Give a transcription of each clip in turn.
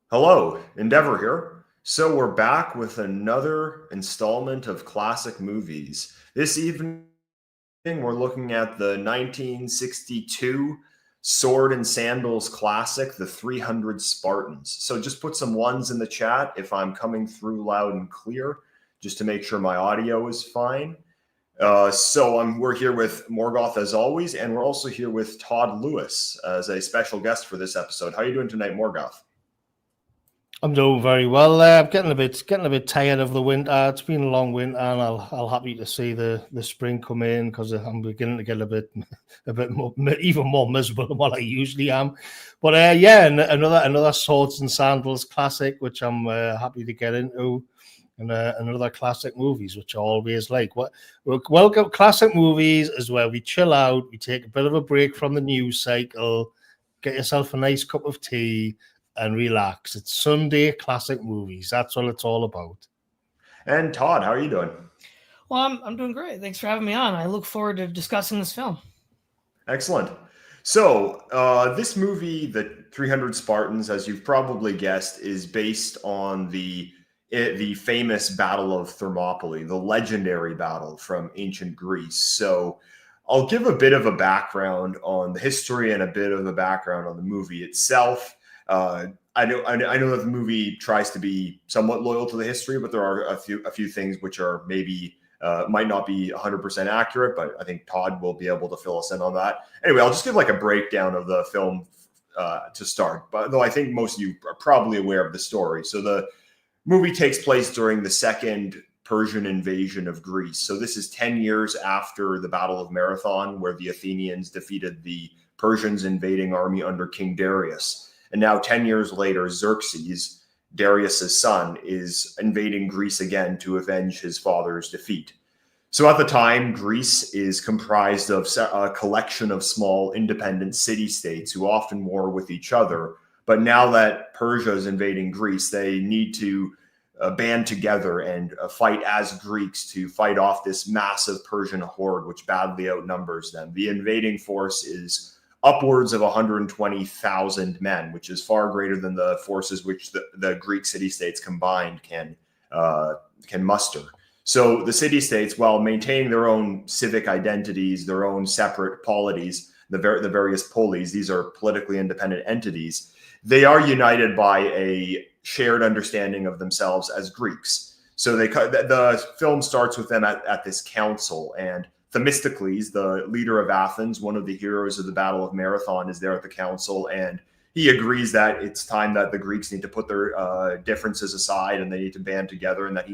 Hello, Endeavor here. So we're back with another installment of classic movies. This evening, we're looking at the 1962 Sword and Sandals classic, The 300 Spartans. So just put some ones in the chat if I'm coming through loud and clear, just to make sure my audio is fine. We're here with Morgoth as always, and we're also here with Todd Lewis as a special guest for this episode. How are you doing tonight, Morgoth? I'm doing very well. I'm getting a bit tired of the winter. It's been a long winter, and I'll happy to see the spring come in because I'm beginning to get a bit more, even more miserable than what I usually am. But another Swords and Sandals classic, which I'm happy to get into, and another classic movies, which I always like. Welcome, classic movies is where we chill out, we take a bit of a break from the news cycle, get yourself a nice cup of tea and relax. It's Sunday classic movies. That's what it's all about. And Todd, how are you doing? Well, I'm doing great. Thanks for having me on. I look forward to discussing this film. Excellent. So this movie, The 300 Spartans, as you've probably guessed, is based on the famous Battle of Thermopylae, the legendary battle from ancient Greece. So I'll give a bit of a background on the history and a bit of a background on the movie itself. I know that the movie tries to be somewhat loyal to the history, but there are a few things which are maybe might not be 100% accurate, but I think Todd will be able to fill us in on that. Anyway, I'll just give like a breakdown of the film to start, but though I think most of you are probably aware of the story. So the movie takes place during the second Persian invasion of Greece. So this is 10 years after the Battle of Marathon, where the Athenians defeated the Persians' invading army under King Darius. And now 10 years later, Xerxes, Darius's son, is invading Greece again to avenge his father's defeat. So at the time, Greece is comprised of a collection of small independent city-states who often war with each other. But now that Persia is invading Greece, they need to band together and fight as Greeks to fight off this massive Persian horde, which badly outnumbers them. The invading force is upwards of 120,000 men, which is far greater than the forces which the Greek city-states combined can muster. So the city-states, while maintaining their own civic identities, their own separate polities, the various polis, these are politically independent entities, they are united by a shared understanding of themselves as Greeks. So the film starts with them at this council, and Themistocles, the leader of Athens, one of the heroes of the Battle of Marathon, is there at the council, and he agrees that it's time that the Greeks need to put their differences aside and they need to band together, and that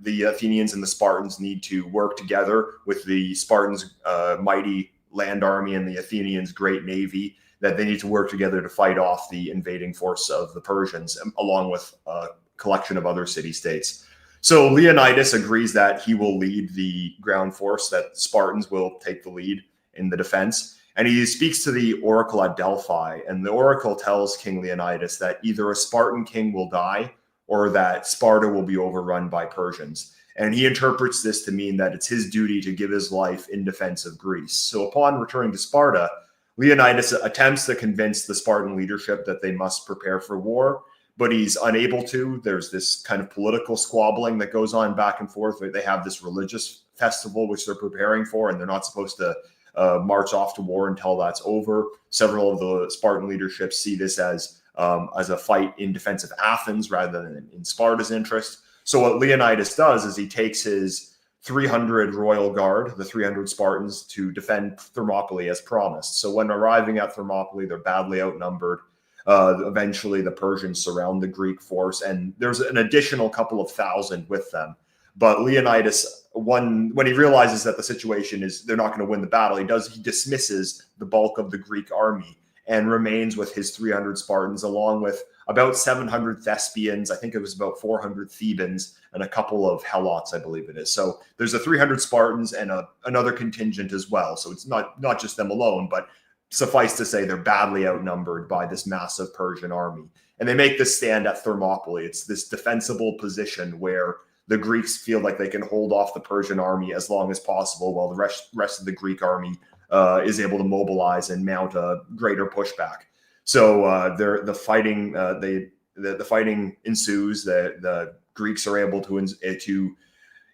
the Athenians and the Spartans need to work together with the Spartans' mighty land army and the Athenians' great navy, that they need to work together to fight off the invading force of the Persians, along with a collection of other city-states. So Leonidas agrees that he will lead the ground force, that Spartans will take the lead in the defense. And he speaks to the oracle at Delphi. And the oracle tells King Leonidas that either a Spartan king will die or that Sparta will be overrun by Persians. And he interprets this to mean that it's his duty to give his life in defense of Greece. So upon returning to Sparta, Leonidas attempts to convince the Spartan leadership that they must prepare for war, but he's unable to. There's this kind of political squabbling that goes on back and forth. They have this religious festival which they're preparing for, and they're not supposed to march off to war until that's over. Several of the Spartan leadership see this as a fight in defense of Athens rather than in Sparta's interest. So what Leonidas does is he takes his 300 royal guard, the 300 Spartans, to defend Thermopylae as promised. So when arriving at Thermopylae, they're badly outnumbered. Eventually, the Persians surround the Greek force, and there's an additional couple of thousand with them. But Leonidas, when he realizes that the situation is they're not going to win the battle, he dismisses the bulk of the Greek army and remains with his 300 Spartans, along with about 700 Thespians. I think it was about 400 Thebans and a couple of Helots, I believe it is. So there's the 300 Spartans and another contingent as well. So it's not just them alone, but suffice to say, they're badly outnumbered by this massive Persian army. And they make this stand at Thermopylae. It's this defensible position where the Greeks feel like they can hold off the Persian army as long as possible, while the rest of the Greek army is able to mobilize and mount a greater pushback. So the fighting the fighting ensues. The Greeks are able to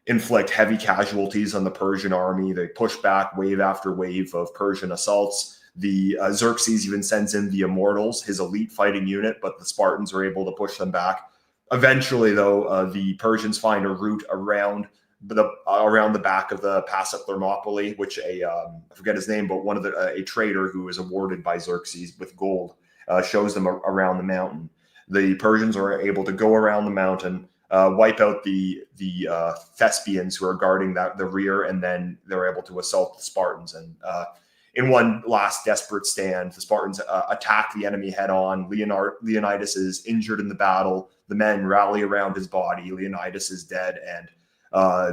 inflict heavy casualties on the Persian army. They push back wave after wave of Persian assaults. The Xerxes even sends in the Immortals, his elite fighting unit, but the Spartans are able to push them back. Eventually, though, the Persians find a route around the back of the pass at Thermopylae, which I forget his name, but one of a trader who is awarded by Xerxes with gold shows them around the mountain. The Persians are able to go around the mountain, wipe out the Thespians who are guarding the rear, and then they're able to assault the Spartans. And in one last desperate stand, the Spartans attack the enemy head on. Leonidas is injured in the battle. The men rally around his body. Leonidas is dead, and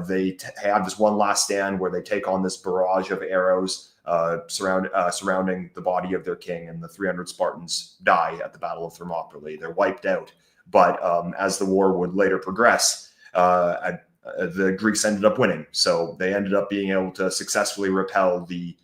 they have this one last stand where they take on this barrage of arrows surrounding the body of their king, and the 300 Spartans die at the Battle of Thermopylae. They're wiped out. But as the war would later progress, the Greeks ended up winning. So they ended up being able to successfully repel the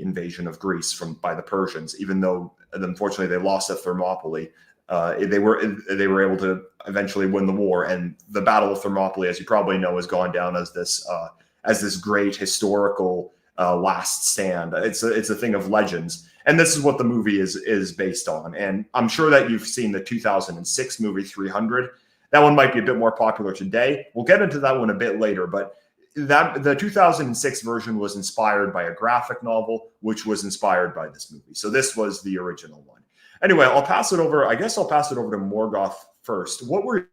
invasion of Greece by the Persians, even though unfortunately they lost at Thermopylae. They were able to eventually win the war, and the Battle of Thermopylae, as you probably know, has gone down as this great historical last stand. It's a thing of legends, and this is what the movie is based on. And I'm sure that you've seen the 2006 movie 300. That one might be a bit more popular today. We'll get into that one a bit later, but the 2006 version was inspired by a graphic novel, which was inspired by this movie. So this was the original one. Anyway, I'll pass it over to Morgoth first. What were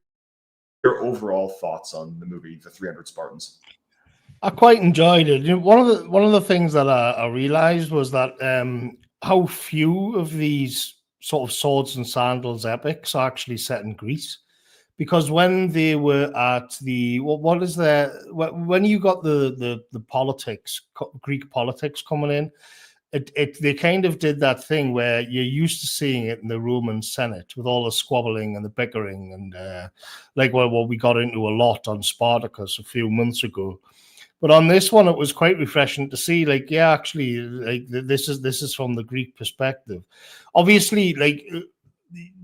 your overall thoughts on the movie, The 300 Spartans? I quite enjoyed it. One of the things that I realized was that how few of these sort of swords and sandals epics are actually set in Greece. Because when they were at when you got the politics, Greek politics coming in, they kind of did that thing where you're used to seeing it in the Roman Senate with all the squabbling and the bickering and what we got into a lot on Spartacus a few months ago. But on this one, it was quite refreshing to see, this is from the Greek perspective. Obviously,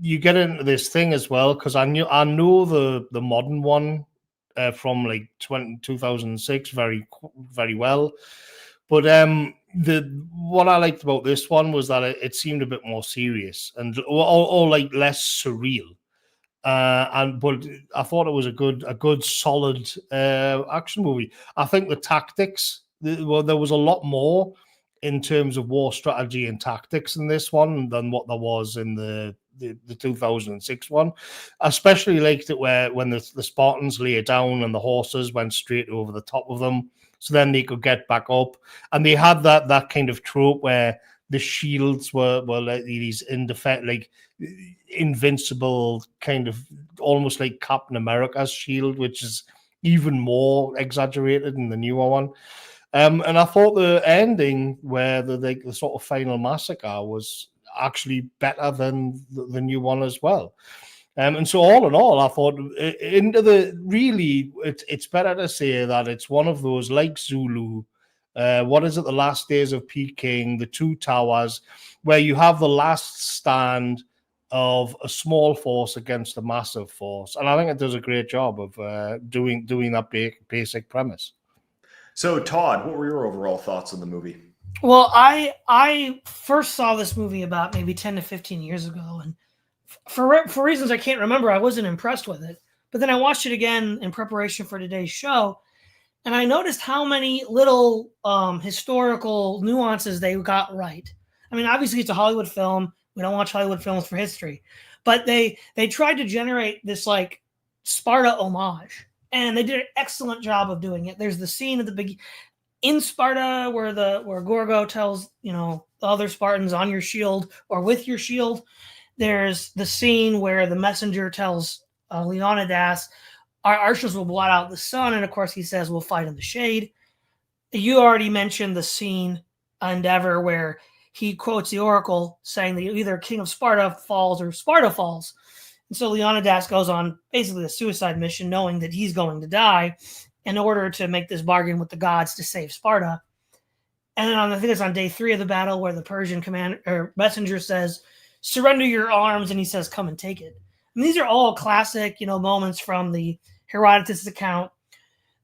you get into this thing as well, because I know the modern one from 2006 very, very well. But what I liked about this one was that it seemed a bit more serious and or less surreal. But I thought it was a good solid action movie. I think the tactics, there was a lot more in terms of war strategy and tactics in this one than what there was in the 2006 one. I especially liked it when the Spartans lay down and the horses went straight over the top of them, so then they could get back up. And they had that kind of trope where the shields were like these invincible, kind of almost like Captain America's shield, which is even more exaggerated in the newer one. And I thought the ending, where the sort of final massacre, was actually better than the new one as well. And so all in all, I thought it's better to say that it's one of those like Zulu. What is it? The Last Days of Peking, The Two Towers, where you have the last stand of a small force against a massive force. And I think it does a great job of doing that basic premise. So, Todd, what were your overall thoughts on the movie? Well, I first saw this movie about maybe 10 to 15 years ago, and for reasons I can't remember, I wasn't impressed with it. But then I watched it again in preparation for today's show, and I noticed how many little historical nuances they got right. I mean, obviously, it's a Hollywood film. We don't watch Hollywood films for history. But they tried to generate this like Sparta homage, and they did an excellent job of doing it. There's the scene at the beginning in Sparta where Morgoth tells, the other Spartans, on your shield or with your shield. There's the scene where the messenger tells Leonidas, our archers will blot out the sun. And of course he says, we'll fight in the shade. You already mentioned the scene Endeavor where he quotes the oracle saying that either King of Sparta falls or Sparta falls. And so Leonidas goes on basically a suicide mission knowing that he's going to die in order to make this bargain with the gods to save Sparta. And then I think it's on day 3 of the battle where the Persian commander or messenger says, "Surrender your arms," and he says, "Come and take it." And these are all classic, moments from the Herodotus account.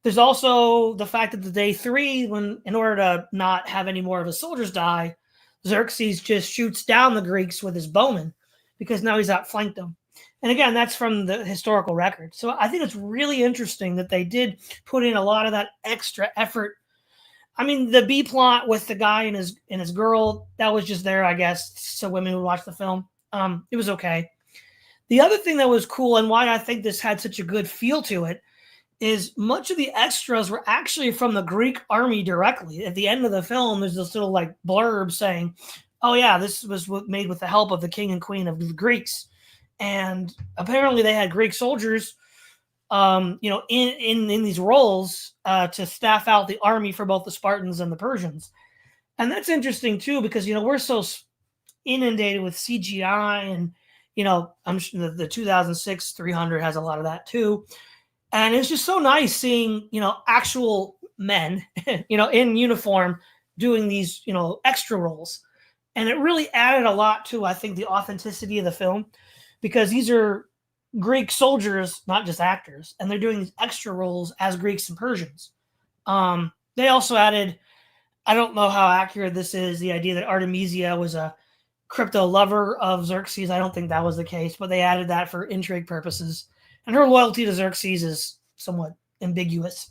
There's also the fact that the day 3, when in order to not have any more of his soldiers die, Xerxes just shoots down the Greeks with his bowmen because now he's outflanked them. And again, that's from the historical record. So I think it's really interesting that they did put in a lot of that extra effort. I mean, the B plot with the guy and his girl, that was just there, I guess, so women would watch the film. It was okay. The other thing that was cool and why I think this had such a good feel to it is much of the extras were actually from the Greek army directly. At the end of the film, there's this little like blurb saying, "Oh yeah, this was made with the help of the king and queen of the Greeks," and apparently they had Greek soldiers, in these roles to staff out the army for both the Spartans and the Persians, and that's interesting too because we're so inundated with CGI and I'm sure the 2006 300 has a lot of that too. And it's just so nice seeing, actual men, in uniform doing these, extra roles. And it really added a lot to, I think, the authenticity of the film because these are Greek soldiers, not just actors, and they're doing these extra roles as Greeks and Persians. They also added, I don't know how accurate this is, the idea that Artemisia was a crypto lover of Xerxes. I don't think that was the case, but they added that for intrigue purposes. And her loyalty to Xerxes is somewhat ambiguous.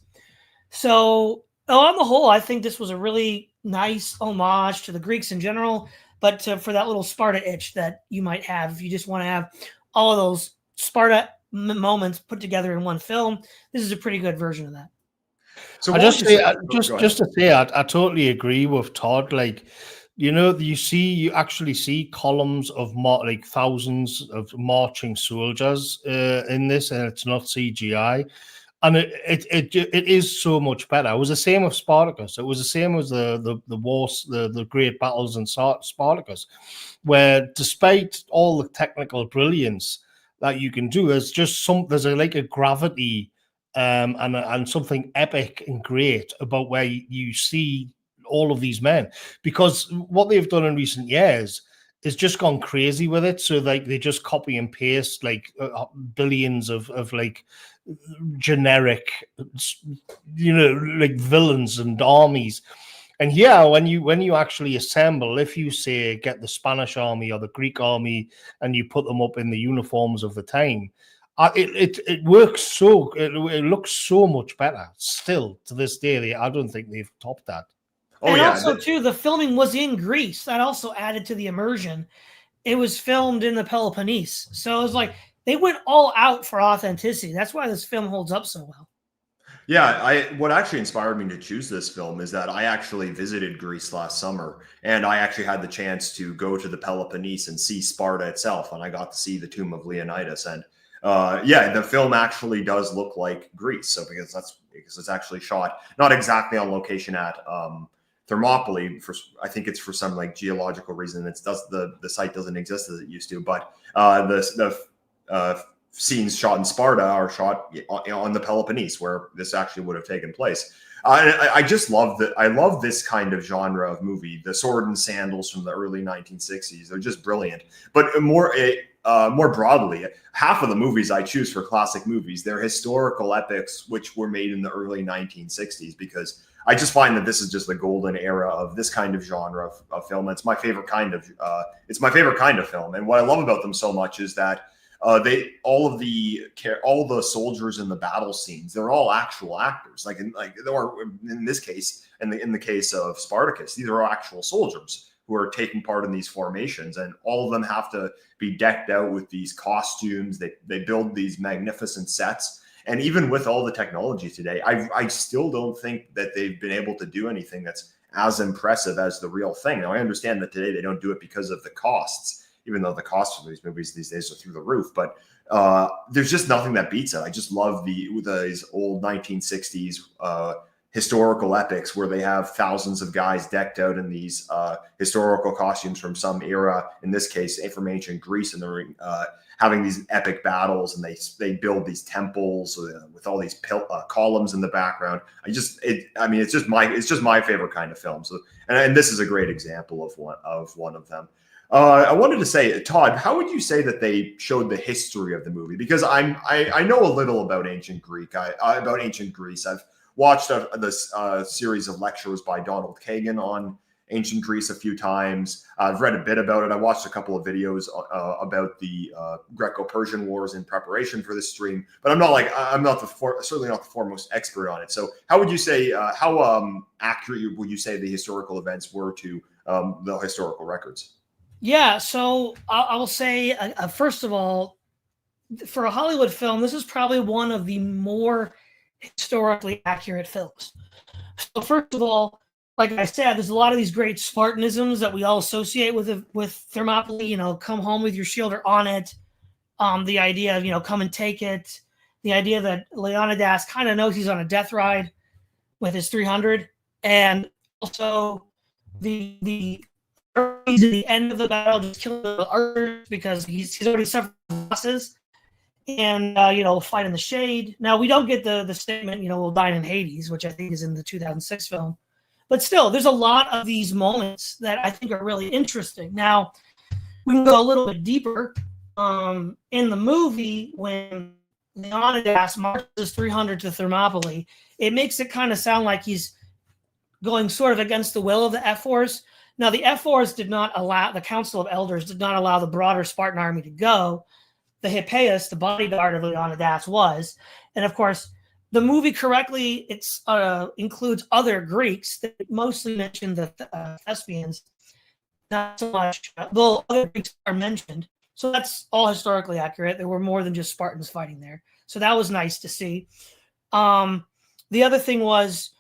So on the whole, I think this was a really nice homage to the Greeks in general, but for that little Sparta itch that you might have if you just want to have all of those Sparta moments put together in one film. This is a pretty good version of that. So I just to say, I totally agree with Todd. Like, you actually see columns of thousands of marching soldiers in this, and it's not CGI, and it is so much better. It was the same with Spartacus. It was the same as the wars, the great battles in Spartacus, where despite all the technical brilliance that you can do, there's a gravity and something epic and great about where you see all of these men, because what they've done in recent years is just gone crazy with it. So they just copy and paste billions of generic, villains and armies. And yeah, when you actually assemble, if you say get the Spanish army or the Greek army and you put them up in the uniforms of the time, it works it looks so much better still to this day. I don't think they've topped that. Also, too, the filming was in Greece. That also added to the immersion. It was filmed in the Peloponnese. So it was like they went all out for authenticity. That's why this film holds up so well. Yeah, what actually inspired me to choose this film is that I actually visited Greece last summer, and I actually had the chance to go to the Peloponnese and see Sparta itself, and I got to see the tomb of Leonidas. And the film actually does look like Greece. So because it's actually shot not exactly on location at Thermopylae, I think it's for some geological reason. The site doesn't exist as it used to, but the scenes shot in Sparta are shot on the Peloponnese, where this actually would have taken place. I just love that. I love this kind of genre of movie. The sword and sandals from the early 1960s. They're just brilliant. But more broadly, half of the movies I choose for classic movies, they're historical epics which were made in the early 1960s, because I just find that this is just the golden era of this kind of genre of film. It's my favorite kind of film. And what I love about them so much is that all the soldiers in the battle scenes, they're all actual actors. In this case, in the case of Spartacus, these are actual soldiers who are taking part in these formations, and all of them have to be decked out with these costumes. They build these magnificent sets. And even with all the technology today, I still don't think that they've been able to do anything that's as impressive as the real thing. Now, I understand that today they don't do it because of the costs, even though the costs of these movies these days are through the roof. But there's just nothing that beats it. I just love these old 1960s historical epics where they have thousands of guys decked out in these historical costumes from some era, in this case from ancient Greece, and they're having these epic battles, and they build these temples with all these columns in the background. It's just my favorite kind of film. So, and this is a great example of one of them. I wanted to say, Todd, how would you say that they showed the history of the movie? Because I know a little about ancient Greek, about ancient Greece. I've watched this series of lectures by Donald Kagan on ancient Greece a few times. I've read a bit about it. I watched a couple of videos about the Greco-Persian Wars in preparation for this stream, but certainly not the foremost expert on it. So, how would you say how accurate would you say the historical events were to the historical records? Yeah, so I will say, first of all, for a Hollywood film, this is probably one of the more historically accurate films. So first of all, like I said, there's a lot of these great Spartanisms that we all associate with Thermopylae. Come home with your shield or on it. The idea of come and take it. The idea that Leonidas kind of knows he's on a death ride with his 300, and also the armies at the end of the battle just killing the archers because he's already suffered losses, and fight in the shade. Now we don't get the statement we'll dine in Hades, which I think is in the 2006 film, but still there's a lot of these moments that I think are really interesting. Now we can go a little bit deeper. In the movie, when Leonidas marches 300 to Thermopylae, it makes it kind of sound like he's going sort of against the will of the Ephors. Now, the Ephors did not allow, the Council of Elders did not allow the broader Spartan army to go. The Hippeus, the bodyguard of Leonidas, was. And of course, the movie correctly includes other Greeks that mostly mention the Thespians. Not so much, though other Greeks are mentioned. So that's all historically accurate. There were more than just Spartans fighting there. So that was nice to see. The other thing was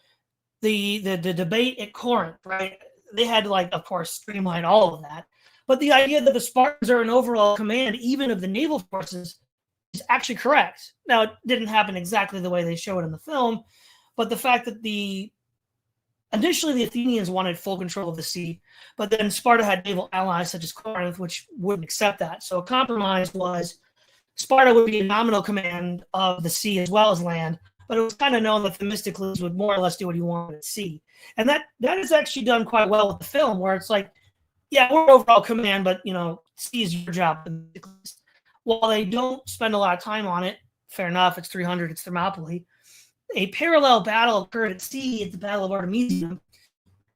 the debate at Corinth, right? They had to, of course, streamline all of that. But the idea that the Spartans are in overall command, even of the naval forces, is actually correct. Now, it didn't happen exactly the way they show it in the film, but the fact that initially the Athenians wanted full control of the sea, but then Sparta had naval allies such as Corinth, which wouldn't accept that. So a compromise was Sparta would be in nominal command of the sea as well as land, but it was kind of known that Themistocles would more or less do what he wanted at sea. And that is actually done quite well with the film, where it's like, yeah, we're overall command, but, sea is your job. While they don't spend a lot of time on it, fair enough, it's 300, it's Thermopylae, a parallel battle occurred at sea at the Battle of Artemisium,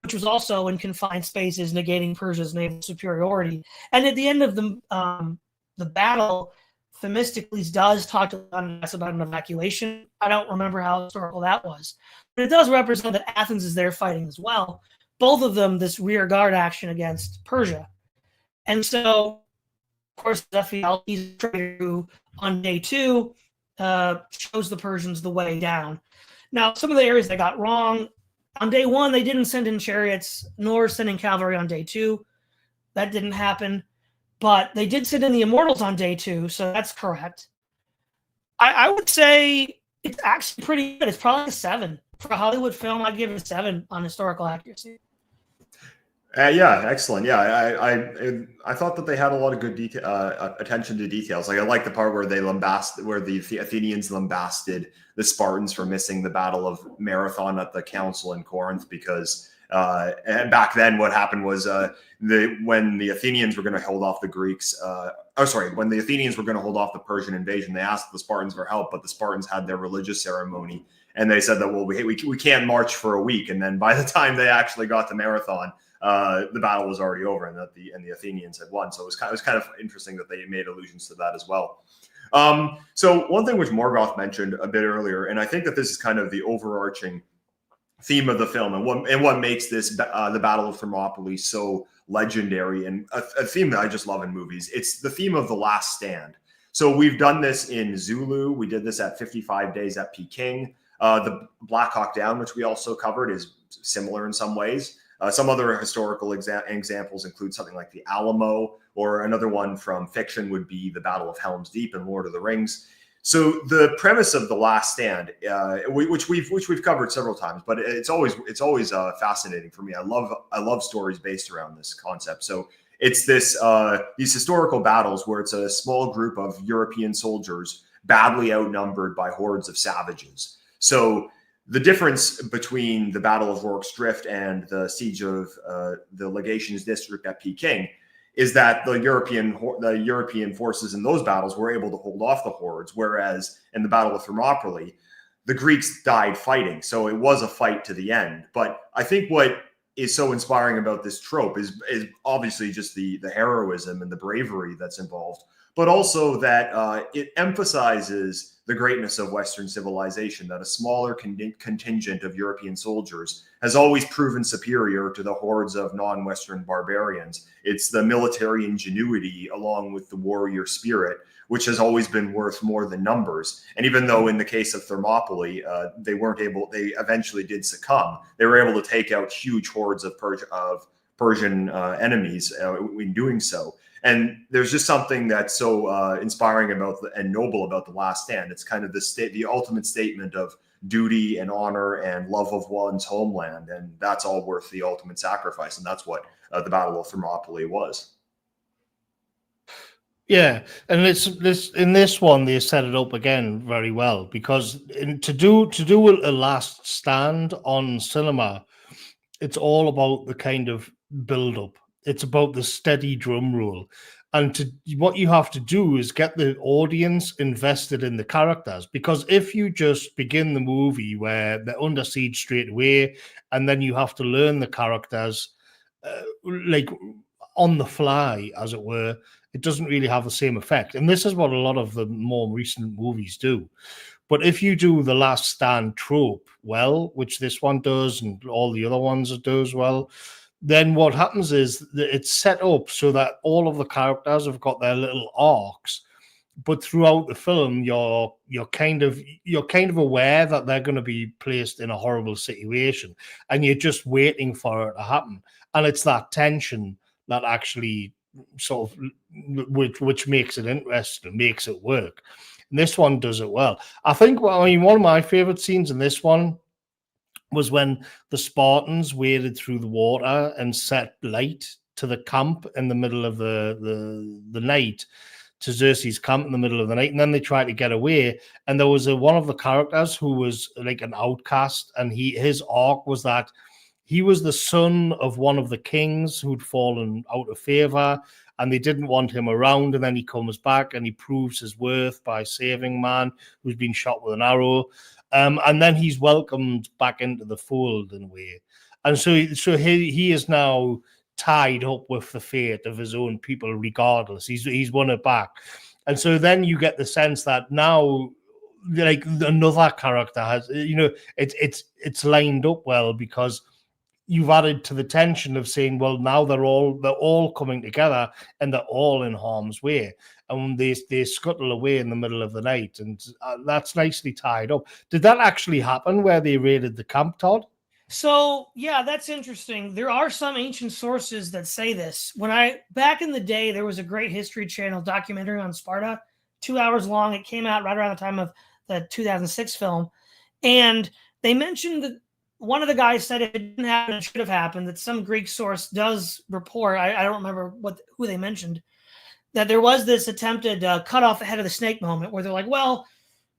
which was also in confined spaces, negating Persia's naval superiority. And at the end of the battle, Themistocles does talk to Leonidas about an evacuation. I don't remember how historical that was, but it does represent that Athens is there fighting as well. Both of them, this rear guard action against Persia. And so, of course, Ephialtes who on day 2 shows the Persians the way down. Now, some of the areas they got wrong. On day 1, they didn't send in chariots, nor send in cavalry on day 2. That didn't happen. But they did send in the Immortals on day 2, so that's correct. I would say it's actually pretty good. It's probably a 7. For a Hollywood film, I'd give it a 7 on historical accuracy. Yeah, excellent. Yeah, I thought that they had a lot of good attention to details. I like the part where where the Athenians lambasted the Spartans for missing the Battle of Marathon at the council in Corinth, because and back then what happened was when the Athenians were going to hold off the Greeks, when the Athenians were going to hold off the Persian invasion, they asked the Spartans for help, but the Spartans had their religious ceremony, and they said that, well, we can't march for a week, and then by the time they actually got to Marathon, the battle was already over, and that the Athenians had won. So it was kind of interesting that they made allusions to that as well. So one thing which Morgoth mentioned a bit earlier, and I think that this is kind of the overarching theme of the film, and what makes this the Battle of Thermopylae so legendary, and a theme that I just love in movies. It's the theme of the last stand. So we've done this in Zulu. We did this at 55 Days at Peking. The Black Hawk Down, which we also covered, is similar in some ways. Some other historical examples include something like the Alamo, or another one from fiction would be the Battle of Helm's Deep in Lord of the Rings. So the premise of The Last Stand, which we've covered several times, but it's always fascinating for me. I love stories based around this concept. So it's these historical battles where it's a small group of European soldiers badly outnumbered by hordes of savages. So the difference between the Battle of Rorke's Drift and the siege of the Legations District at Peking is that the European forces in those battles were able to hold off the hordes, whereas in the Battle of Thermopylae, the Greeks died fighting. So it was a fight to the end. But I think what is so inspiring about this trope is obviously just the heroism and the bravery that's involved, but also that it emphasizes the greatness of Western civilization, that a smaller contingent of European soldiers has always proven superior to the hordes of non-Western barbarians. It's the military ingenuity along with the warrior spirit, which has always been worth more than numbers. And even though in the case of Thermopylae, they eventually did succumb, they were able to take out huge hordes of Persian enemies in doing so. And there's just something that's so inspiring and noble about The Last Stand. It's kind of the ultimate statement of duty and honor and love of one's homeland, and that's all worth the ultimate sacrifice. And that's what the Battle of Thermopylae was. Yeah, and in this one they set it up again very well, because to do a last stand on cinema, it's all about the kind of build up. It's about the steady drum roll. And what you have to do is get the audience invested in the characters. Because if you just begin the movie where they're under siege straight away, and then you have to learn the characters like on the fly, as it were, it doesn't really have the same effect. And this is what a lot of the more recent movies do. But if you do the last stand trope well, which this one does and all the other ones do as well, then what happens is that it's set up so that all of the characters have got their little arcs, but throughout the film, you're kind of aware that they're going to be placed in a horrible situation, and you're just waiting for it to happen. And it's that tension that actually sort of which makes it interesting, makes it work. And this one does it well. I think. Well, I mean, one of my favorite scenes in this one was when the Spartans waded through the water and set light to the camp in the middle of the night, to Xerxes' camp in the middle of the night, and then they tried to get away. And there was one of the characters who was like an outcast, and his arc was that he was the son of one of the kings who'd fallen out of favor, and they didn't want him around. And then he comes back and he proves his worth by saving man who's been shot with an arrow. And then he's welcomed back into the fold in a way. And so he is now tied up with the fate of his own people regardless. He's won it back. And so then you get the sense that now, like, another character has, it's lined up well, because you've added to the tension of saying, well, now they're all coming together and they're all in harm's way. And they scuttle away in the middle of the night, and that's nicely tied up. Did that actually happen where they raided the camp, Todd? So yeah, that's interesting. There are some ancient sources that say this. Back in the day, there was a great History Channel documentary on Sparta, 2 hours long. It came out right around the time of the 2006 film, and they mentioned that one of the guys said it didn't happen, it should have happened. That some Greek source does report. I don't remember who they mentioned. That there was this attempted cut off the head of the snake moment where they're like, well,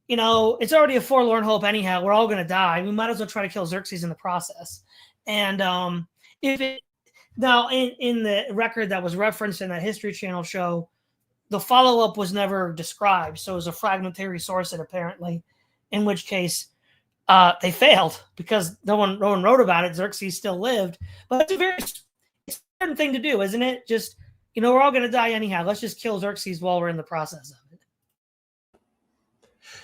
it's already a forlorn hope anyhow. We're all going to die. We might as well try to kill Xerxes in the process. And in the record that was referenced in that History Channel show, the follow-up was never described. So it was a fragmentary source, and apparently, in which case they failed because no one wrote about it. Xerxes still lived. But it's a very important thing to do, isn't it? Just, we're all going to die anyhow. Let's just kill Xerxes while we're in the process of it.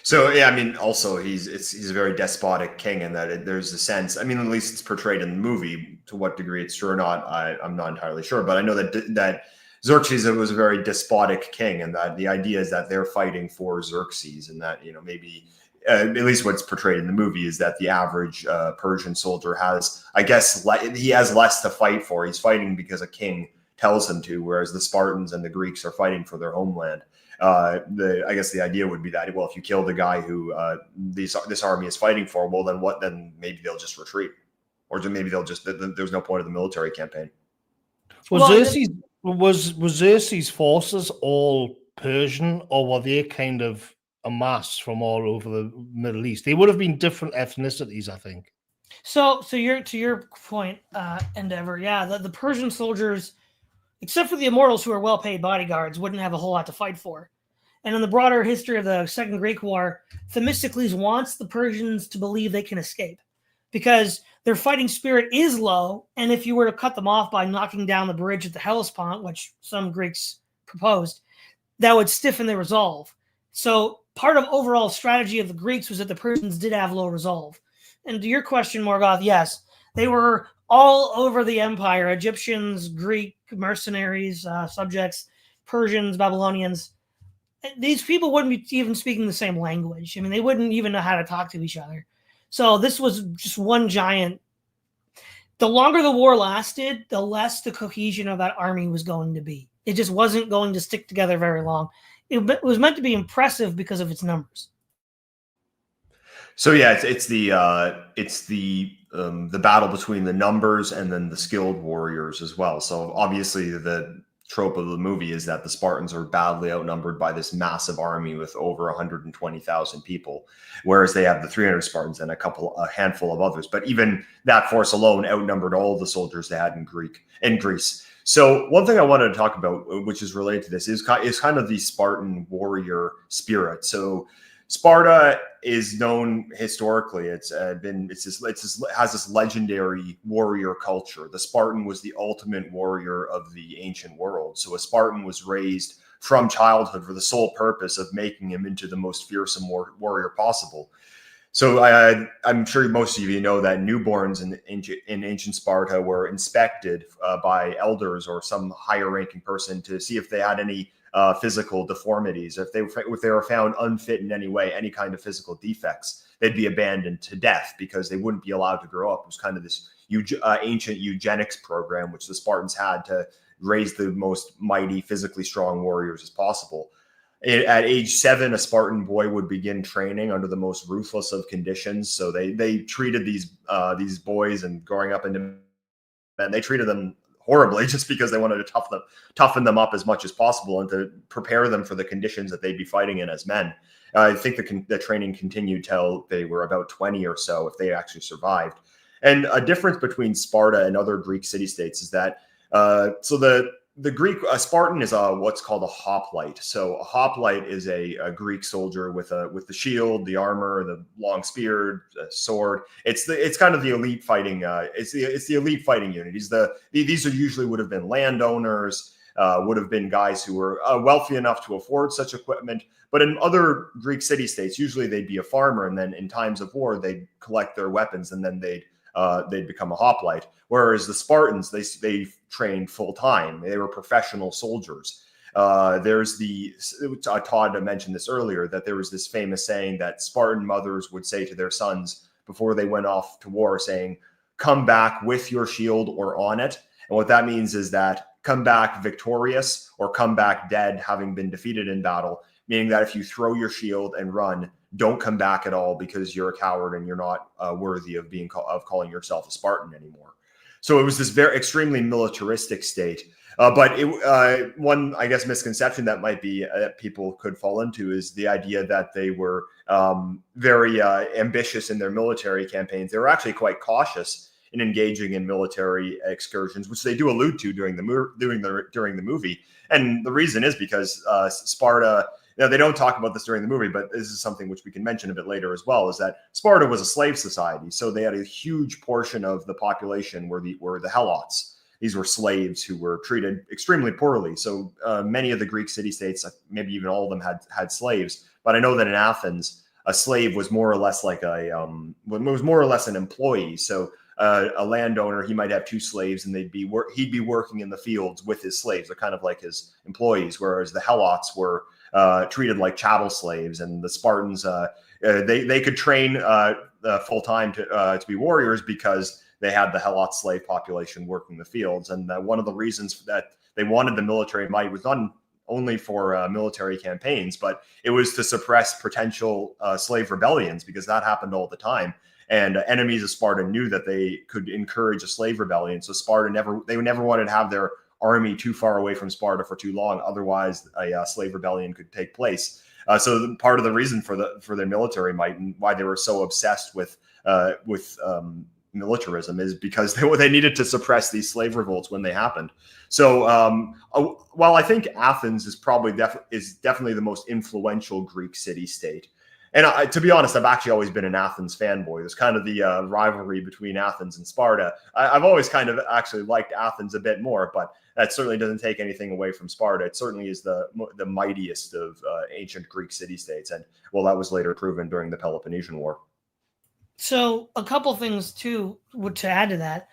So yeah, I mean, also he's a very despotic king in that there's a sense. I mean, at least it's portrayed in the movie. To what degree it's true or not, I'm not entirely sure. But I know that Xerxes was a very despotic king, and that the idea is that they're fighting for Xerxes, and that maybe at least what's portrayed in the movie is that the average Persian soldier has, I guess, he has less to fight for. He's fighting because a king tells him to, whereas the Spartans and the Greeks are fighting for their homeland. I guess the idea would be that, well, if you kill the guy who this army is fighting for, well, then what? Then maybe they'll just retreat, or maybe they'll just there's no point of the military campaign. Was Xerxes' forces all Persian, or were they kind of amassed from all over the Middle East? They would have been different ethnicities, I think. So to your point, Endeavor, yeah, the Persian soldiers, except for the immortals who are well-paid bodyguards, wouldn't have a whole lot to fight for. And in the broader history of the Second Greek War, Themistocles wants the Persians to believe they can escape because their fighting spirit is low, and if you were to cut them off by knocking down the bridge at the Hellespont, which some Greeks proposed, that would stiffen their resolve. So part of overall strategy of the Greeks was that the Persians did have low resolve. And to your question, Morgoth, yes, they were all over the empire: Egyptians, Greek mercenaries, subjects, Persians, Babylonians. These people wouldn't be even speaking the same language. I mean, they wouldn't even know how to talk to each other. So this was just one giant. The longer the war lasted, the less the cohesion of that army was going to be. It just wasn't going to stick together very long. It was meant to be impressive because of its numbers. So yeah, it's the battle between the numbers and then the skilled warriors as well. So obviously the trope of the movie is that the Spartans are badly outnumbered by this massive army with over 120,000 people, whereas they have the 300 Spartans and a handful of others. But even that force alone outnumbered all the soldiers they had in Greece. So one thing I wanted to talk about, which is related to this, is kind of the Spartan warrior spirit. So Sparta is known historically. It has this legendary warrior culture. The Spartan was the ultimate warrior of the ancient world. So a Spartan was raised from childhood for the sole purpose of making him into the most fearsome warrior possible. So I'm sure most of you know that newborns in ancient Sparta were inspected by elders or some higher ranking person to see if they had any physical deformities. If they were found unfit in any way, any kind of physical defects, they'd be abandoned to death because they wouldn't be allowed to grow up. It was kind of this ancient eugenics program, which the Spartans had to raise the most mighty, physically strong warriors as possible. At age 7, a Spartan boy would begin training under the most ruthless of conditions. So they treated these boys, and growing up into men, they treated them horribly just because they wanted to toughen them up as much as possible and to prepare them for the conditions that they'd be fighting in as men. I think the training continued till they were about 20 or so, if they actually survived. And a difference between Sparta and other Greek city-states is that the Greek Spartan is what's called a hoplite. So a hoplite is a Greek soldier with the shield, the armor, the long spear, sword. It's kind of the elite fighting. It's the elite fighting unit. These usually would have been landowners, would have been guys who were wealthy enough to afford such equipment. But in other Greek city-states, usually they'd be a farmer, and then in times of war, they'd collect their weapons, and then they'd become a hoplite. Whereas the Spartans, they trained full time. They were professional soldiers. Todd mentioned this earlier, that there was this famous saying that Spartan mothers would say to their sons before they went off to war, saying, "Come back with your shield or on it." And what that means is that come back victorious or come back dead, having been defeated in battle, meaning that if you throw your shield and run, don't come back at all because you're a coward and you're not worthy of calling yourself a Spartan anymore. So it was this very extremely militaristic state. But one, I guess, misconception that might be that people could fall into is the idea that they were very ambitious in their military campaigns. They were actually quite cautious in engaging in military excursions, which they do allude to during the movie. And the reason is because Sparta. Now, they don't talk about this during the movie, but this is something which we can mention a bit later as well, is that Sparta was a slave society. So they had a huge portion of the population were the Helots. These were slaves who were treated extremely poorly. So many of the Greek city-states, maybe even all of them, had slaves. But I know that in Athens, a slave was more or less like was more or less an employee. So a landowner, he might have 2 slaves, and he'd be working in the fields with his slaves. They're kind of like his employees, whereas the Helots were treated like chattel slaves, and the Spartans they could train full time to be warriors because they had the Helot slave population working the fields. And one of the reasons that they wanted the military might. It was not only for military campaigns, but it was to suppress potential slave rebellions, because that happened all the time. And enemies of Sparta knew that they could encourage a slave rebellion. So Sparta never wanted to have their army too far away from Sparta for too long. Otherwise, a slave rebellion could take place. So part of the reason for their military might and why they were so obsessed with militarism is because they needed to suppress these slave revolts when they happened. So while I think Athens is probably definitely the most influential Greek city-state, and to be honest, I've actually always been an Athens fanboy. There's kind of the rivalry between Athens and Sparta. I've always kind of actually liked Athens a bit more, but that certainly doesn't take anything away from Sparta. It certainly is the mightiest of ancient Greek city-states, and well, that was later proven during the Peloponnesian War. So a couple things too to add to that.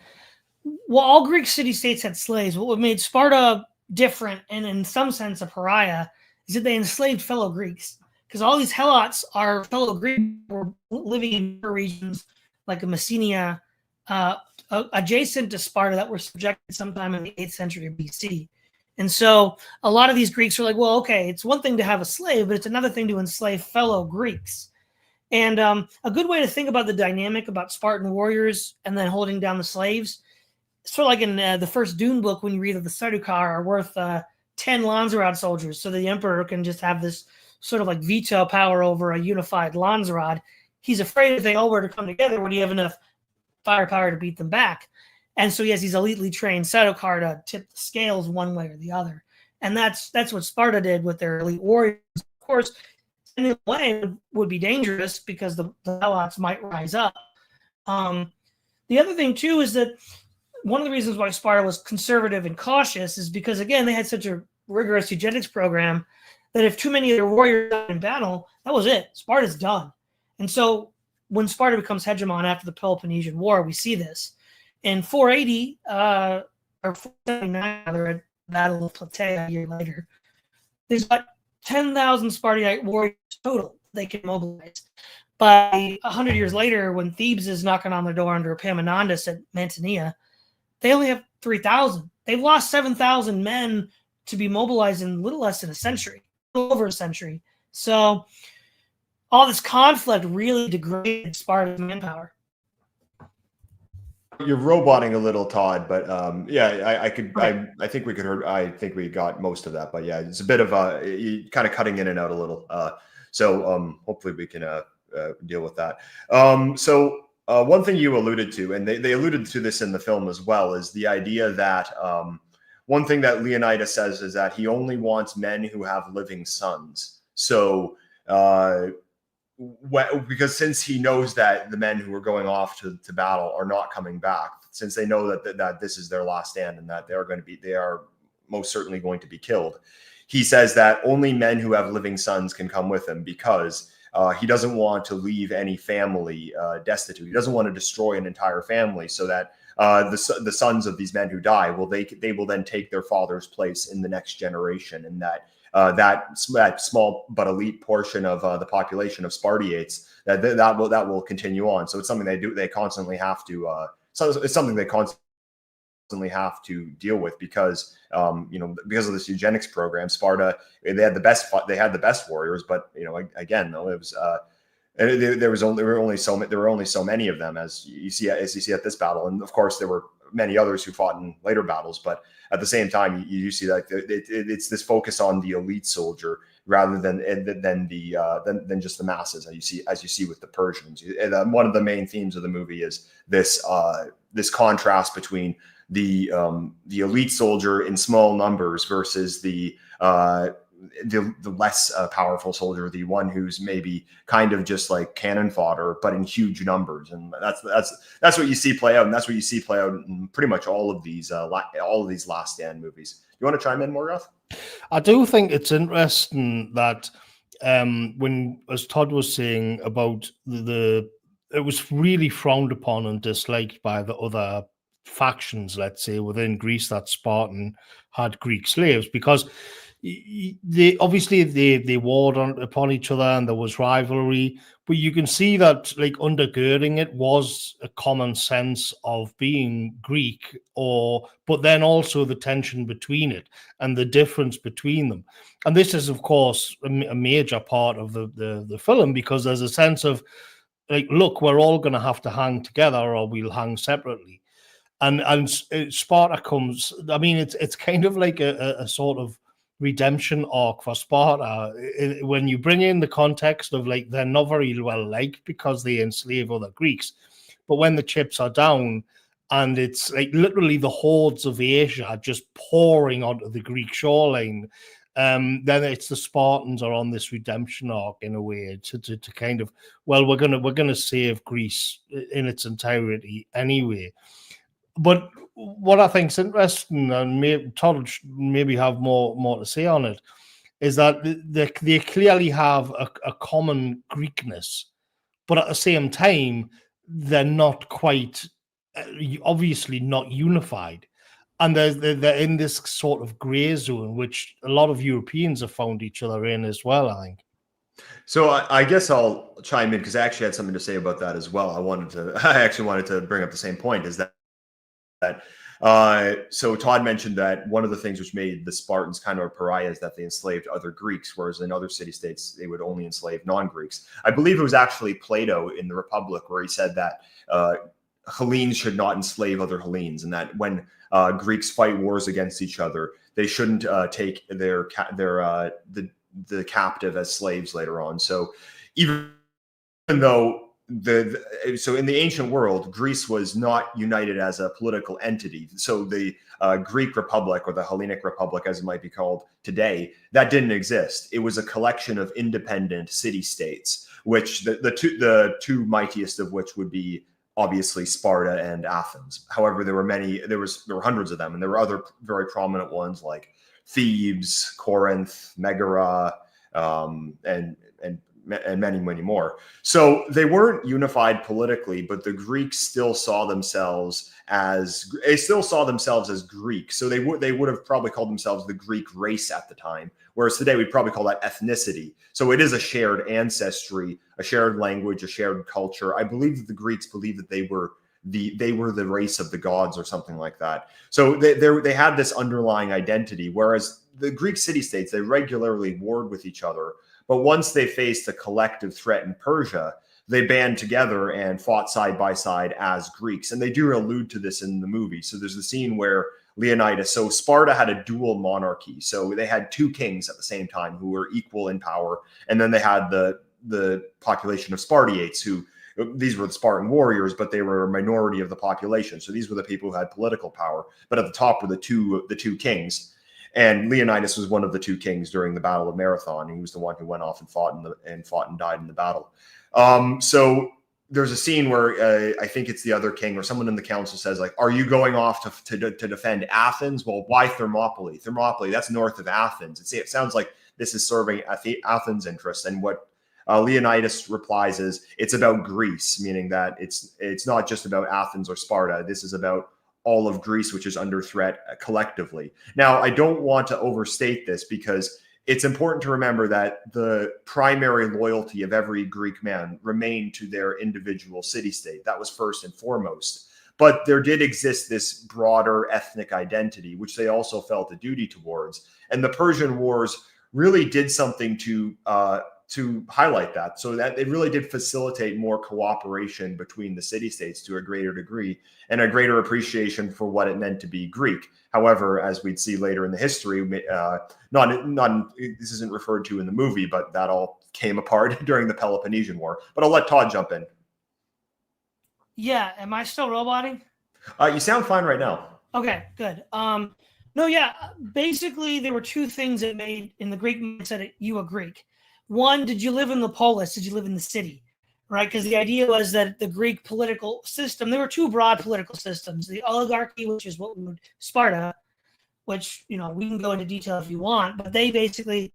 Well, all Greek city-states had slaves. What made Sparta different and in some sense a pariah is that they enslaved fellow Greeks. Because all these helots are fellow Greeks who were living in regions like Messenia, adjacent to Sparta, that were subjected sometime in the 8th century BC. And so a lot of these Greeks are like, well, okay, it's one thing to have a slave, but it's another thing to enslave fellow Greeks. And a good way to think about the dynamic about Spartan warriors and then holding down the slaves, sort of like in the first Dune book, when you read that the Sardaukar are worth 10 Lanzarad soldiers, so the emperor can just have this sort of like veto power over a unified Lanzarad. He's afraid if they all were to come together, would he have enough firepower to beat them back? And so he has these elitely trained Sardaukar to tip the scales one way or the other. And that's what Sparta did with their elite warriors. Of course, in a way would be dangerous because the helots might rise up. The other thing too is that one of the reasons why Sparta was conservative and cautious is because, again, they had such a rigorous eugenics program that if too many of their warriors died in battle, that was it. Sparta's done. And so when Sparta becomes hegemon after the Peloponnesian War, we see this. In 480, or 479, rather, at the Battle of Plataea a year later, there's about 10,000 Spartanite warriors total they can mobilize. By 100 years later, when Thebes is knocking on their door under Epaminondas at Mantinea, they only have 3,000. They've lost 7,000 men to be mobilized in little less than a century, over a century. So all this conflict really degraded Sparta's manpower. You're roboting a little, Todd, but yeah, I think we could heard. I think we got most of that, but yeah, it's a bit of kind of cutting in and out a little. So hopefully we can deal with that. So one thing you alluded to, and they alluded to this in the film as well, is the idea that one thing that Leonidas says is that he only wants men who have living sons. So because since he knows that the men who are going off to battle are not coming back, since they know that this is their last stand and that they are most certainly going to be killed, he says that only men who have living sons can come with him, because he doesn't want to leave any family destitute. He doesn't want to destroy an entire family, so that the sons of these men who die they will then take their father's place in the next generation, and that small but elite portion of the population of Spartiates that will continue on. So it's something they constantly have to. So it's something they constantly have to deal with because because of this eugenics program. Sparta, they had the best warriors, but again, though, it was there were only so many of them, as you see at this battle, and of course there were many others who fought in later battles, but at the same time, you see that it's this focus on the elite soldier rather than just the masses, as you see with the Persians. And one of the main themes of the movie is this contrast between the elite soldier in small numbers versus the less powerful soldier, the one who's maybe kind of just like cannon fodder, but in huge numbers. And that's what you see play out, and that's what you see play out in pretty much all of these Last Stand movies. You want to chime in, Morgoth? I do think it's interesting that when, as Todd was saying about it was really frowned upon and disliked by the other factions, let's say, within Greece, that Spartan had Greek slaves, because they obviously they warred upon each other and there was rivalry, but you can see that like undergirding it was a common sense of being Greek, but then also the tension between it and the difference between them. And this is, of course, a major part of the film, because there's a sense of like, look, we're all going to have to hang together or we'll hang separately. And Sparta comes. I mean, it's kind of like a sort of redemption arc for Sparta when you bring in the context of like they're not very well liked because they enslave other Greeks, but when the chips are down and it's like literally the hordes of Asia just pouring onto the Greek shoreline, then it's the Spartans are on this redemption arc in a way to kind of, well, we're gonna save Greece in its entirety anyway. But what I think is interesting, and Todd maybe have more to say on it, is that they clearly have a common Greekness, but at the same time, they're not quite, obviously not unified. And they're in this sort of gray zone, which a lot of Europeans have found each other in as well, I think. So I guess I'll chime in because I actually had something to say about that as well. I actually wanted to bring up the same point, is that so Todd mentioned that one of the things which made the Spartans kind of a pariah is that they enslaved other Greeks, whereas in other city-states they would only enslave non-Greeks. I believe it was actually Plato in the Republic where he said that Hellenes should not enslave other Hellenes, and that when Greeks fight wars against each other, they shouldn't take the captive as slaves later on. So even though so in the ancient world, Greece was not united as a political entity. So the Greek Republic, or the Hellenic Republic as it might be called today, that didn't exist. It was a collection of independent city-states, which the two mightiest of which would be obviously Sparta and Athens. However, there were hundreds of them, and there were other very prominent ones like Thebes, Corinth, Megara, and many, many more. So they weren't unified politically, but the Greeks still saw themselves as Greek. So they would have probably called themselves the Greek race at the time, whereas today we'd probably call that ethnicity. So it is a shared ancestry, a shared language, a shared culture. I believe that the Greeks believed that they were the race of the gods or something like that. So they had this underlying identity, whereas the Greek city-states, they regularly warred with each other. But once they faced a collective threat in Persia, they band together and fought side by side as Greeks. And they do allude to this in the movie. So there's the scene where Leonidas, so Sparta had a dual monarchy. So they had two kings at the same time who were equal in power. And then they had the population of Spartiates, these were the Spartan warriors, but they were a minority of the population. So these were the people who had political power. But at the top were the two kings. And Leonidas was one of the two kings during the Battle of Marathon. He was the one who went off and fought and died in the battle. So there's a scene where I think it's the other king or someone in the council says, like, "Are you going off to defend Athens? Well, why Thermopylae? Thermopylae, that's north of Athens." It sounds like this is serving Athens' interests. And what Leonidas replies is, "It's about Greece," meaning that it's not just about Athens or Sparta. This is about all of Greece, which is under threat collectively. Now, I don't want to overstate this because it's important to remember that the primary loyalty of every Greek man remained to their individual city-state. That was first and foremost. But there did exist this broader ethnic identity, which they also felt a duty towards. And the Persian Wars really did something to highlight that, so that it really did facilitate more cooperation between the city-states to a greater degree and a greater appreciation for what it meant to be Greek. However, as we'd see later in the history, this isn't referred to in the movie, but that all came apart during the Peloponnesian War. But I'll let Todd jump in. Yeah, am I still roboting? You sound fine right now. Okay, good. No, yeah, basically there were two things that made in the Greek mindset you a Greek. One, did you live in the polis? Did you live in the city? Right? Because the idea was that the Greek political system, there were two broad political systems. The oligarchy, which is what we would Sparta, which, we can go into detail if you want, but they basically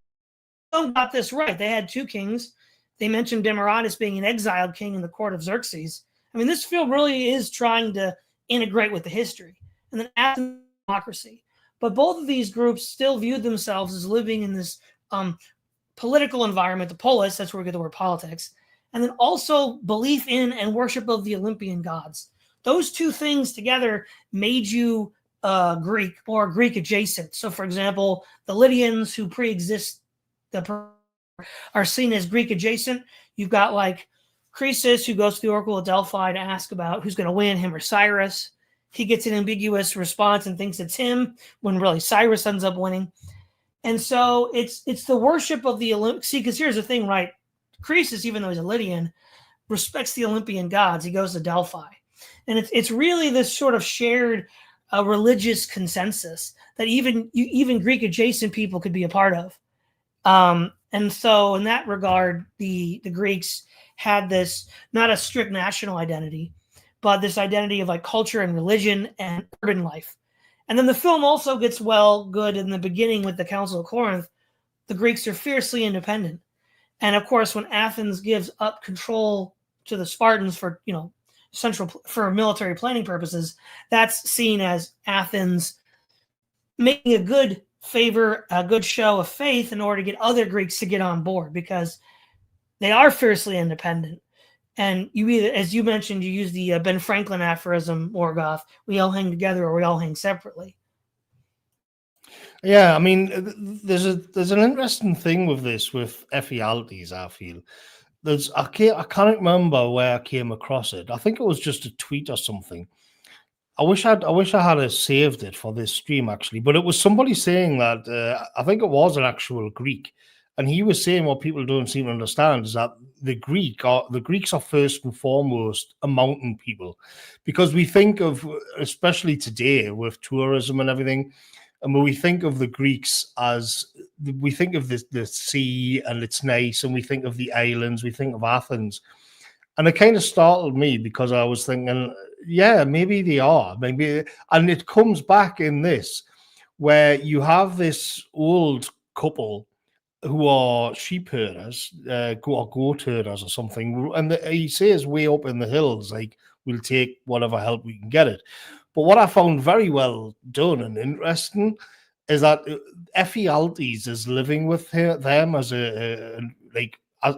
got this right. They had two kings. They mentioned Demaratus being an exiled king in the court of Xerxes. I mean, this film really is trying to integrate with the history. And then Athens democracy. But both of these groups still viewed themselves as living in this political environment, the polis, that's where we get the word politics, and then also belief in and worship of the Olympian gods. Those two things together made you Greek or Greek adjacent. So, for example, the Lydians who pre-exist are seen as Greek adjacent. You've got like Croesus, who goes to the Oracle of Delphi to ask about who's going to win, him or Cyrus. He gets an ambiguous response and thinks it's him when really Cyrus ends up winning. And so it's the worship of the Olympic. See, because here's the thing, right? Croesus, even though he's a Lydian, respects the Olympian gods. He goes to Delphi. And it's really this sort of shared religious consensus that even Greek adjacent people could be a part of. And so in that regard, the Greeks had this, not a strict national identity, but this identity of like culture and religion and urban life. And then the film also gets good in the beginning with the Council of Corinth. The Greeks are fiercely independent. And of course, when Athens gives up control to the Spartans for military planning purposes, that's seen as Athens making a good show of faith in order to get other Greeks to get on board, because they are fiercely independent. And you either, as you mentioned, you use the Ben Franklin aphorism, Morgoth, we all hang together or we all hang separately. Yeah, I mean, there's an interesting thing with this, with Ephialtes, I feel. I can't remember where I came across it. I think it was just a tweet or something. I wish I had saved it for this stream, actually, but it was somebody saying that I think it was an actual Greek, and he was saying what people don't seem to understand is that the Greeks are first and foremost a mountain people, because we think of, especially today with tourism and everything, and when we think of the Greeks as, we think of the sea and it's nice, and we think of the islands, we think of Athens. And it kind of startled me because I was thinking, yeah, maybe they are. Maybe, and it comes back in this, where you have this old couple who are sheep herders, goat herders or something. And he says way up in the hills, like, we'll take whatever help we can get it. But what I found very well done and interesting is that Ephialtes is living with them as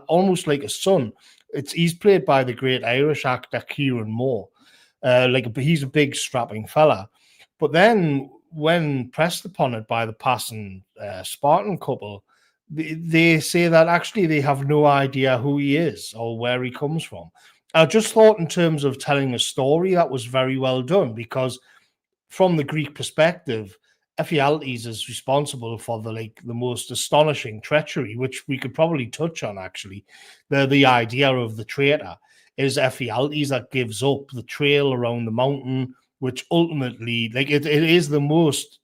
almost like a son. He's played by the great Irish actor Kieran Moore. He's a big strapping fella. But then when pressed upon it by the passing Spartan couple, they say that actually they have no idea who he is or where he comes from. I just thought in terms of telling a story, that was very well done, because from the Greek perspective, Ephialtes is responsible for the most astonishing treachery, which we could probably touch on, actually. The idea of the traitor is Ephialtes that gives up the trail around the mountain, which ultimately, it is the most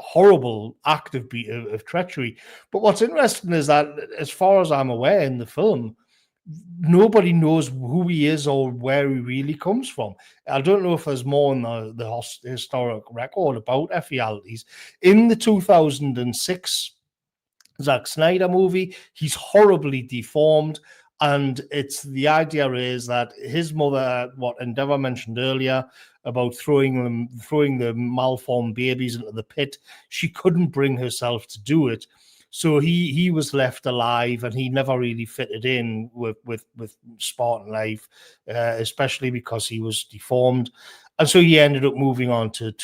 horrible act of treachery. But what's interesting is that, as far as I'm aware in the film, nobody knows who he is or where he really comes from. I don't know if there's more in the historic record about Ephialtes. In the 2006 Zack Snyder movie, he's horribly deformed, and the idea is that his mother, what Endeavour mentioned earlier about throwing the malformed babies into the pit, she couldn't bring herself to do it. So he was left alive, and he never really fitted in with Spartan life, especially because he was deformed. And so he ended up moving on to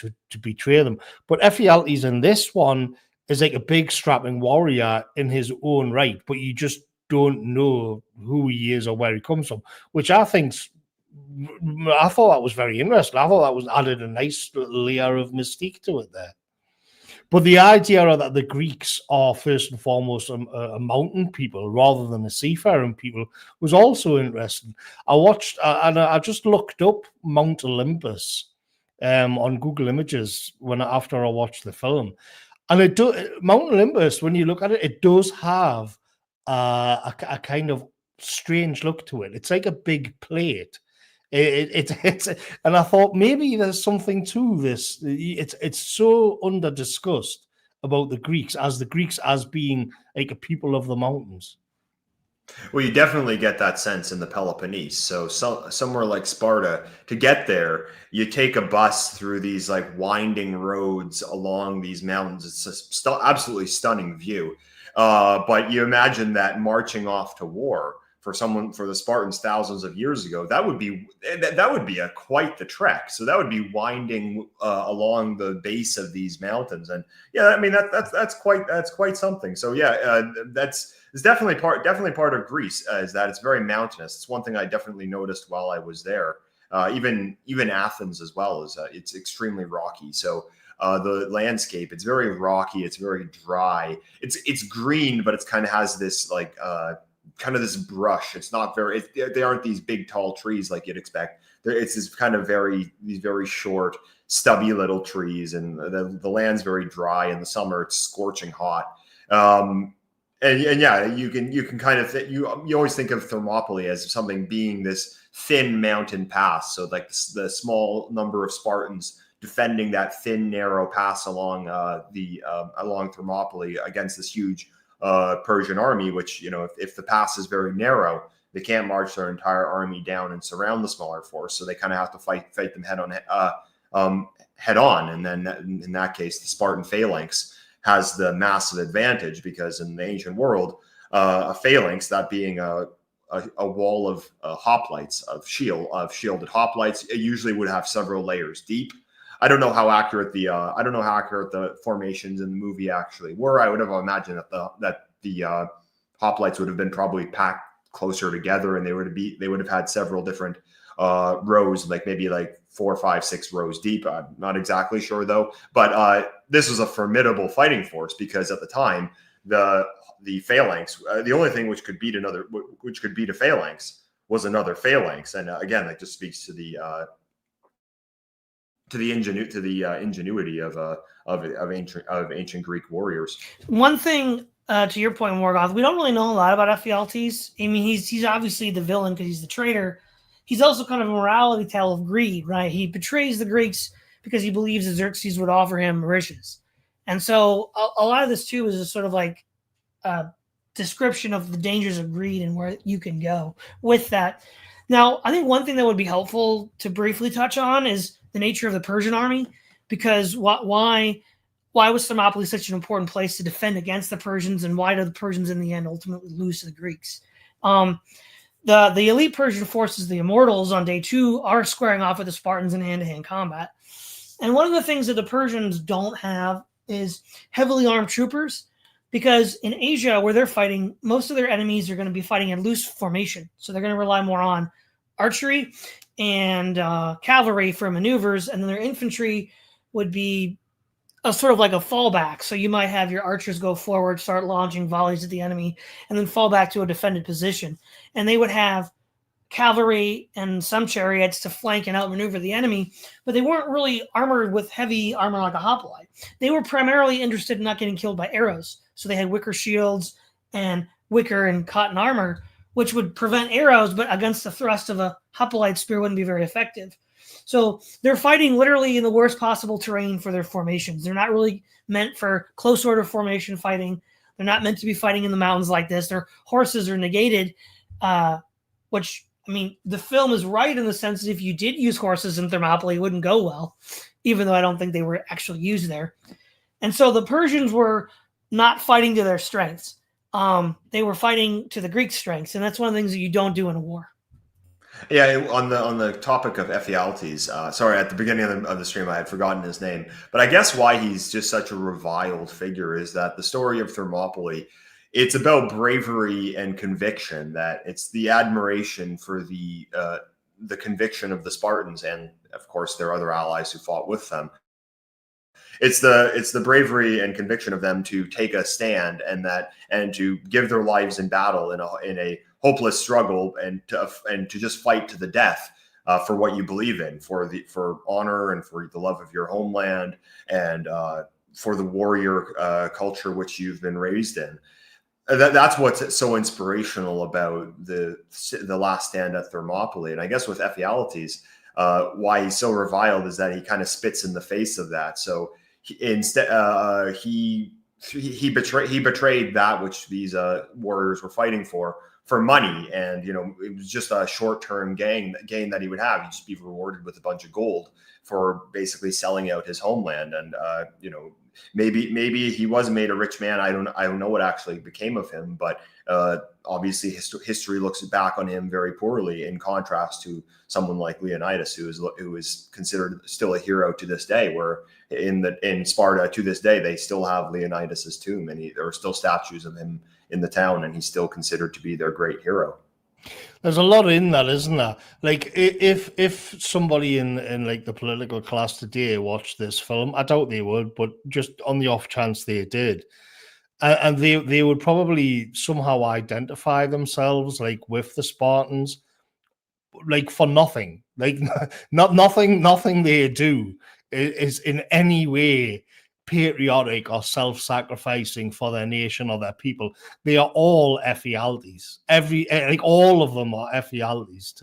betray them. But Ephialtes in this one is like a big strapping warrior in his own right, but you just don't know who he is or where he comes from, which I thought that was very interesting. I thought that was added a nice layer of mystique to it there. But the idea that the Greeks are first and foremost a mountain people rather than a seafaring people was also interesting. I watched and I just looked up Mount Olympus on Google Images after I watched the film, and Mount Olympus, when you look at it, it does have a kind of strange look to it. It's like a big plate. It's and I thought maybe there's something to this. It's so under discussed about the Greeks as being like a people of the mountains. Well, you definitely get that sense in the Peloponnese. So, somewhere like Sparta, to get there, you take a bus through these like winding roads along these mountains. It's a absolutely stunning view. But you imagine that marching off to war for the Spartans thousands of years ago, that would be a quite the trek. So that would be winding along the base of these mountains, and yeah, I mean that's quite something. So yeah, that's it's definitely part of Greece, is that it's very mountainous. It's one thing I definitely noticed while I was there. Even Athens as well is it's extremely rocky. So the landscape, it's very rocky, it's very dry. It's green, but it's kind of has this like kind of this brush. It's not very. They aren't these big tall trees like you'd expect. It's this kind of these very short, stubby little trees, and the land's very dry. In the summer, it's scorching hot. And yeah, you can kind of you always think of Thermopylae as something being this thin mountain pass. So like the small number of Spartans defending that thin, narrow pass along along Thermopylae against this huge Persian army. Which, if the pass is very narrow, they can't march their entire army down and surround the smaller force. So they kind of have to fight them head on. And then in that case, the Spartan phalanx has the massive advantage, because in the ancient world, a phalanx, that being a wall of hoplites, of shielded hoplites, it usually would have several layers deep. I don't know how accurate the formations in the movie actually were. I would have imagined that the hoplites would have been probably packed closer together, and they would have had several different rows, like maybe like 4, 5, 6 rows deep. I'm not exactly sure though, but this was a formidable fighting force, because at the time the phalanx, the only thing which could beat a phalanx was another phalanx, and again, that just speaks to the ingenuity of ancient Greek warriors. One thing, to your point, Morgoth, we don't really know a lot about Ephialtes. I mean, he's obviously the villain because he's the traitor. He's also kind of a morality tale of greed, right? He betrays the Greeks because he believes that Xerxes would offer him riches. And so a lot of this, too, is a sort of like a description of the dangers of greed and where you can go with that. Now, I think one thing that would be helpful to briefly touch on is the nature of the Persian army, because why was Thermopylae such an important place to defend against the Persians, and why did the Persians in the end ultimately lose to the Greeks? The elite Persian forces, the Immortals, on day 2 are squaring off with the Spartans in hand-to-hand combat. And one of the things that the Persians don't have is heavily armed troopers, because in Asia, where they're fighting, most of their enemies are going to be fighting in loose formation. So they're going to rely more on archery and cavalry for maneuvers, and then their infantry would be a sort of like a fallback. So you might have your archers go forward, start launching volleys at the enemy, and then fall back to a defended position. And they would have cavalry and some chariots to flank and outmaneuver the enemy, but they weren't really armored with heavy armor like a hoplite. They were primarily interested in not getting killed by arrows. So they had wicker shields and wicker and cotton armor, which would prevent arrows, but against the thrust of a hoplite spear wouldn't be very effective. So they're fighting literally in the worst possible terrain for their formations. They're not really meant for close order formation fighting. They're not meant to be fighting in the mountains like this. Their horses are negated, which, I mean, the film is right in the sense that if you did use horses in Thermopylae, it wouldn't go well, even though I don't think they were actually used there. And so the Persians were not fighting to their strengths. They were fighting to the Greek strengths, and that's one of the things that you don't do in a war. Yeah, on the topic of Ephialtes, sorry, at the beginning of the stream I had forgotten his name, but I guess why he's just such a reviled figure is that the story of Thermopylae, it's about bravery and conviction. That it's the admiration for the conviction of the Spartans, and of course their other allies who fought with them. It's the bravery and conviction of them to take a stand and to give their lives in battle in a hopeless struggle, and to just fight to the death for what you believe in, for honor and for the love of your homeland, and for the warrior culture which you've been raised in. That's what's so inspirational about the last stand at Thermopylae. And I guess with Ephialtes, why he's so reviled is that he kind of spits in the face of that. So he betrayed that which these warriors were fighting for for money, and it was just a short-term gain that he would have. He'd just be rewarded with a bunch of gold for basically selling out his homeland. And maybe he was made a rich man. I don't know what actually became of him, but obviously history looks back on him very poorly, in contrast to someone like Leonidas, who is considered still a hero to this day, where in Sparta to this day they still have Leonidas's tomb, and there are still statues of him in the town, and he's still considered to be their great hero. There's a lot in that, isn't there? Like, if somebody in like the political class today watched this film, I doubt they would, but just on the off chance they did, and they would probably somehow identify themselves like with the Spartans, like for nothing, like nothing they do is in any way patriotic or self-sacrificing for their nation or their people. They are all Ephialtes. All of them are Ephialtes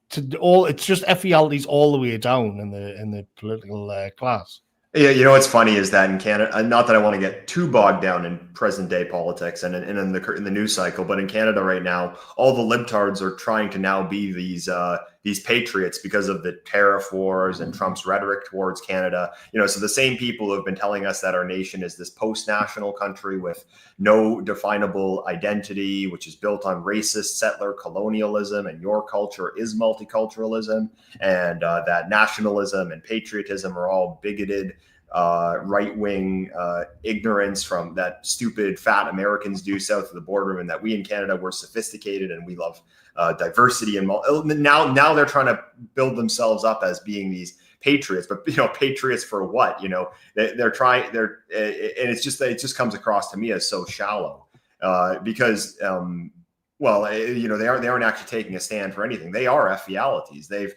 to all. It's just Ephialtes all the way down in the political class. Yeah, what's funny is that in Canada, not that I want to get too bogged down in present day politics and in the news cycle, but in Canada right now, all the libtards are trying to now be these patriots because of the tariff wars and Trump's rhetoric towards Canada. So the same people who have been telling us that our nation is this post-national country with no definable identity, which is built on racist settler colonialism, and your culture is multiculturalism, and that nationalism and patriotism are all bigoted right-wing ignorance from that stupid fat Americans do south of the border, and that we in Canada, we're sophisticated and we love diversity. And now they're trying to build themselves up as being these patriots, but patriots for what? They're trying, and it just comes across to me as so shallow, because they aren't actually taking a stand for anything. They are Ephialtes. They've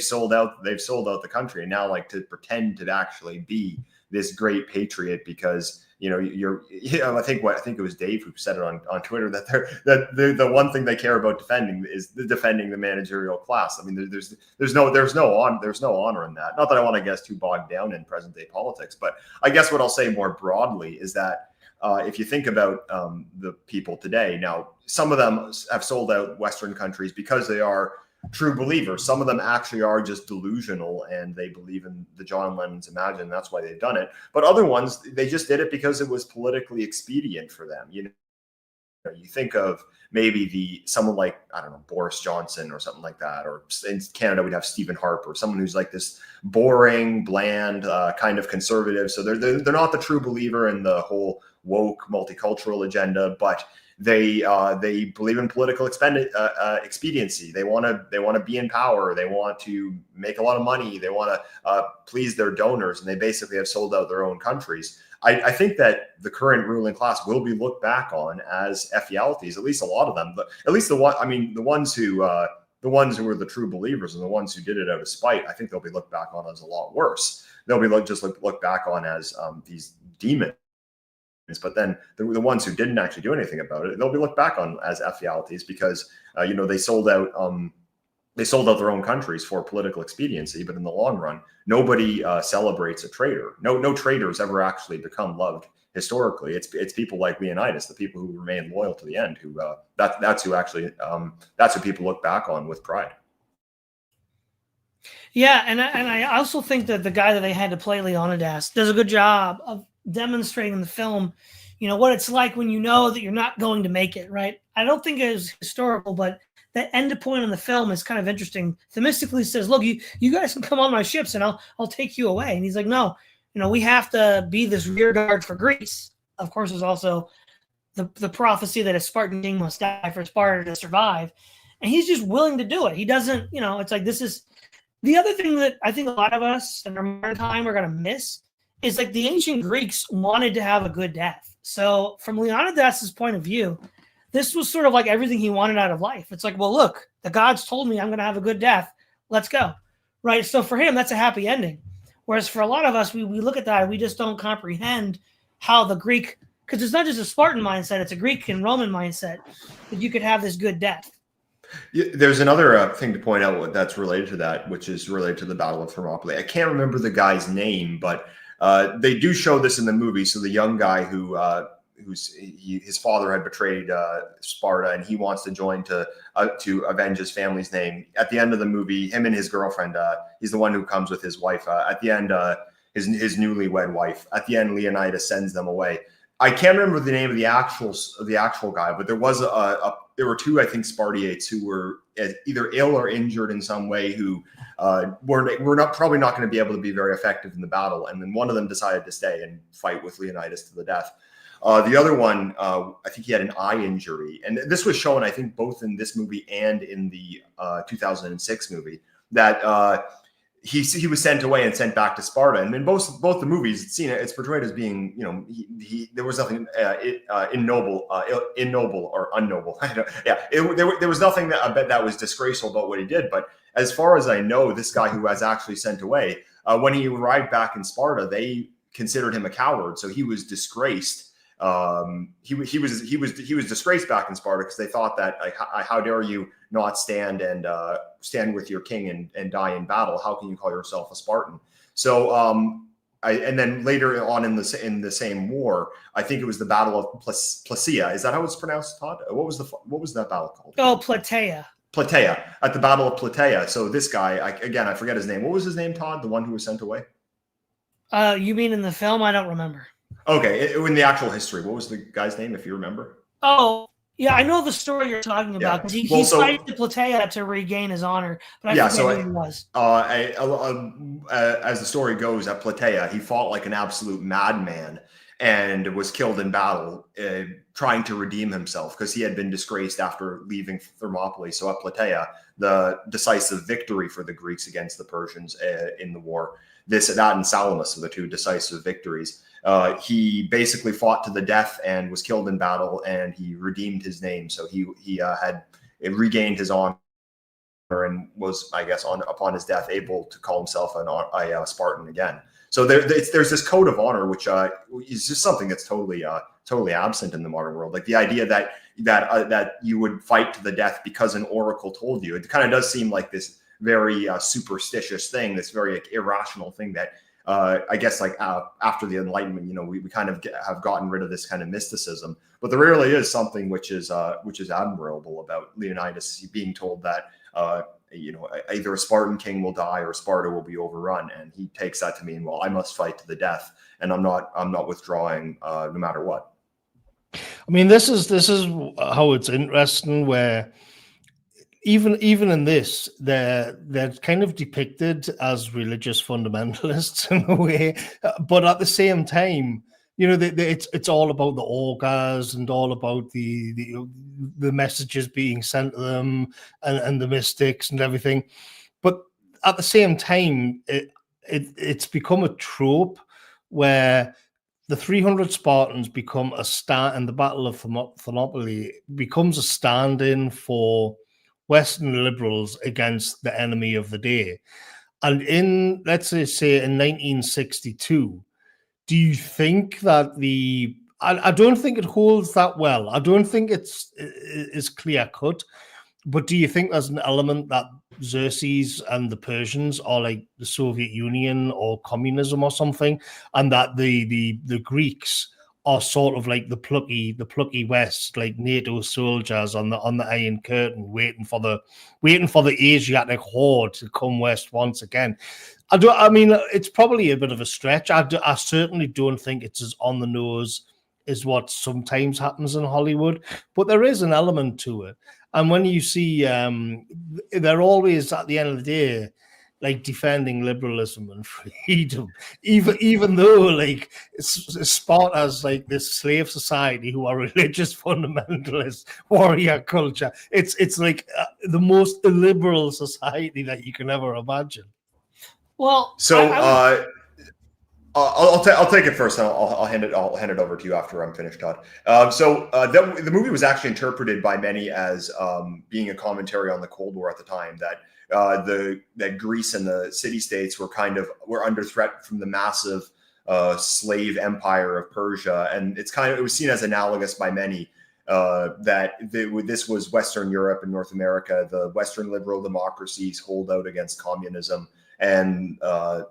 sold out the country, and now like to pretend to actually be this great patriot because I think it was Dave who said it on Twitter that the one thing they care about defending is defending the managerial class. I mean, there's no honor in that. Not that I want to get too bogged down in present day politics, but I guess what I'll say more broadly is that if you think about the people today, now some of them have sold out Western countries because they are true believers. Some of them actually are just delusional and they believe in the John Lennon's Imagine, and that's why they've done it. But other ones, they just did it because it was politically expedient for them. You think of maybe someone like, I don't know, Boris Johnson or something like that, or in Canada we'd have Stephen Harper, someone who's like this boring, bland kind of conservative. So they're not the true believer in the whole woke multicultural agenda, but they believe in political expediency. They want to be in power. They want to make a lot of money. They want to please their donors, and they basically have sold out their own countries. I think that the current ruling class will be looked back on as Ephialtes, at least a lot of them. But at least the ones who were the true believers and the ones who did it out of spite, I think they'll be looked back on as a lot worse. They'll be looked back on as these demons. But then the ones who didn't actually do anything about it, they'll be looked back on as Ephialtes because they sold out their own countries for political expediency. But in the long run, nobody celebrates a traitor. No traitors ever actually become loved historically. It's people like Leonidas, the people who remain loyal to the end, who that's who people look back on with pride. Yeah, and I also think that the guy that they had to play Leonidas does a good job of demonstrating in the film, what it's like when you know that you're not going to make it, right? I don't think it is historical, but that end point in the film is kind of interesting. Themistocles says, look, you guys can come on my ships and I'll take you away. And he's like, no, we have to be this rear guard for Greece. Of course, there's also the prophecy that a Spartan king must die for Sparta to survive. And he's just willing to do it. He doesn't, it's like, this is the other thing that I think a lot of us in our modern time are going to miss is like the ancient Greeks wanted to have a good death. So from Leonidas' point of view, this was sort of like everything he wanted out of life. It's like, well, look, the gods told me I'm going to have a good death. Let's go. Right. So for him, that's a happy ending. Whereas for a lot of us, we look at that and we just don't comprehend how the Greek, because it's not just a Spartan mindset, it's a Greek and Roman mindset that you could have this good death. There's another thing to point out that's related to that, which is related to the Battle of Thermopylae. I can't remember the guy's name, but they do show this in the movie. So the young guy who his father had betrayed Sparta, and he wants to join to avenge his family's name. At the end of the movie, him and his girlfriend, he's the one who comes with his wife. At the end, his newlywed wife. At the end, Leonidas sends them away. I can't remember the name of the actual guy, but there was there were two, I think, Spartiates who were either ill or injured in some way who were probably not going to be able to be very effective in the battle. And then one of them decided to stay and fight with Leonidas to the death. The other one, I think he had an eye injury. And this was shown, I think, both in this movie and in the 2006 movie, that he was sent away and sent back to Sparta. And in both the movies, it's portrayed as being, there was nothing ignoble or unknoble. There was nothing that was disgraceful about what he did. But as far as I know, this guy who was actually sent away, when he arrived back in Sparta, they considered him a coward, so he was disgraced. He was disgraced back in Sparta because they thought that, how dare you not stand with your king and die in battle? How can you call yourself a Spartan? So and then later on in the same war, I think it was the Battle of Plataea. Is that how it's pronounced, Todd? What was that battle called? Oh, Plataea. Plataea, at the Battle of Plataea. So this guy, I forget his name. What was his name, Todd? The one who was sent away? You mean in the film? I don't remember. Okay, in the actual history, what was the guy's name, if you remember? Oh, yeah, I know the story you're talking about, because he fights the Plataea to regain his honor, but I forget who he was. As the story goes, at Plataea, he fought like an absolute madman and was killed in battle, trying to redeem himself because he had been disgraced after leaving Thermopylae. So at Plataea, the decisive victory for the Greeks against the Persians in the war, that and Salamis are the two decisive victories. He basically fought to the death and was killed in battle, and he redeemed his name. So he had regained his honor and was, I guess, upon his death, able to call himself a Spartan again. So there's this code of honor, which is just something that's totally absent in the modern world. Like the idea that you would fight to the death because an oracle told you. It kind of does seem like this very superstitious thing, this very irrational thing that I guess after the Enlightenment, we kind of have gotten rid of this kind of mysticism. But there really is something which is admirable about Leonidas being told that either a Spartan king will die or Sparta will be overrun, and he takes that to mean, well, I must fight to the death, and I'm not withdrawing no matter what. I mean, this is how it's interesting, where even in this, they're kind of depicted as religious fundamentalists in a way, but at the same time, it's all about the ogres and all about the messages being sent to them and the mystics and everything. But at the same time, it's become a trope where the 300 Spartans become and the Battle of Thermopylae becomes a stand-in for Western liberals against the enemy of the day. And in, let's say in 1962, do you think that I don't think it holds that well. I don't think it's clear cut, but do you think there's an element that Xerxes and the Persians are like the Soviet Union or communism or something, and that the Greeks are sort of like the plucky West, like NATO soldiers on the Iron Curtain, waiting for the Asiatic horde to come west once again? I mean, it's probably a bit of a stretch. I certainly don't think it's as on the nose as what sometimes happens in Hollywood, but there is an element to it. And when you see, they're always at the end of the day, like defending liberalism and freedom, even though like Sparta's like this slave society who are religious fundamentalist warrior culture. It's like the most illiberal society that you can ever imagine. Well, so I'll take it first, and I'll hand it over to you after I'm finished, Todd. The movie was actually interpreted by many as being a commentary on the Cold War at the time, that that Greece and the city-states were under threat from the massive slave empire of Persia, and it was seen as analogous by many that this was Western Europe and North America. The Western liberal democracies hold out against communism, and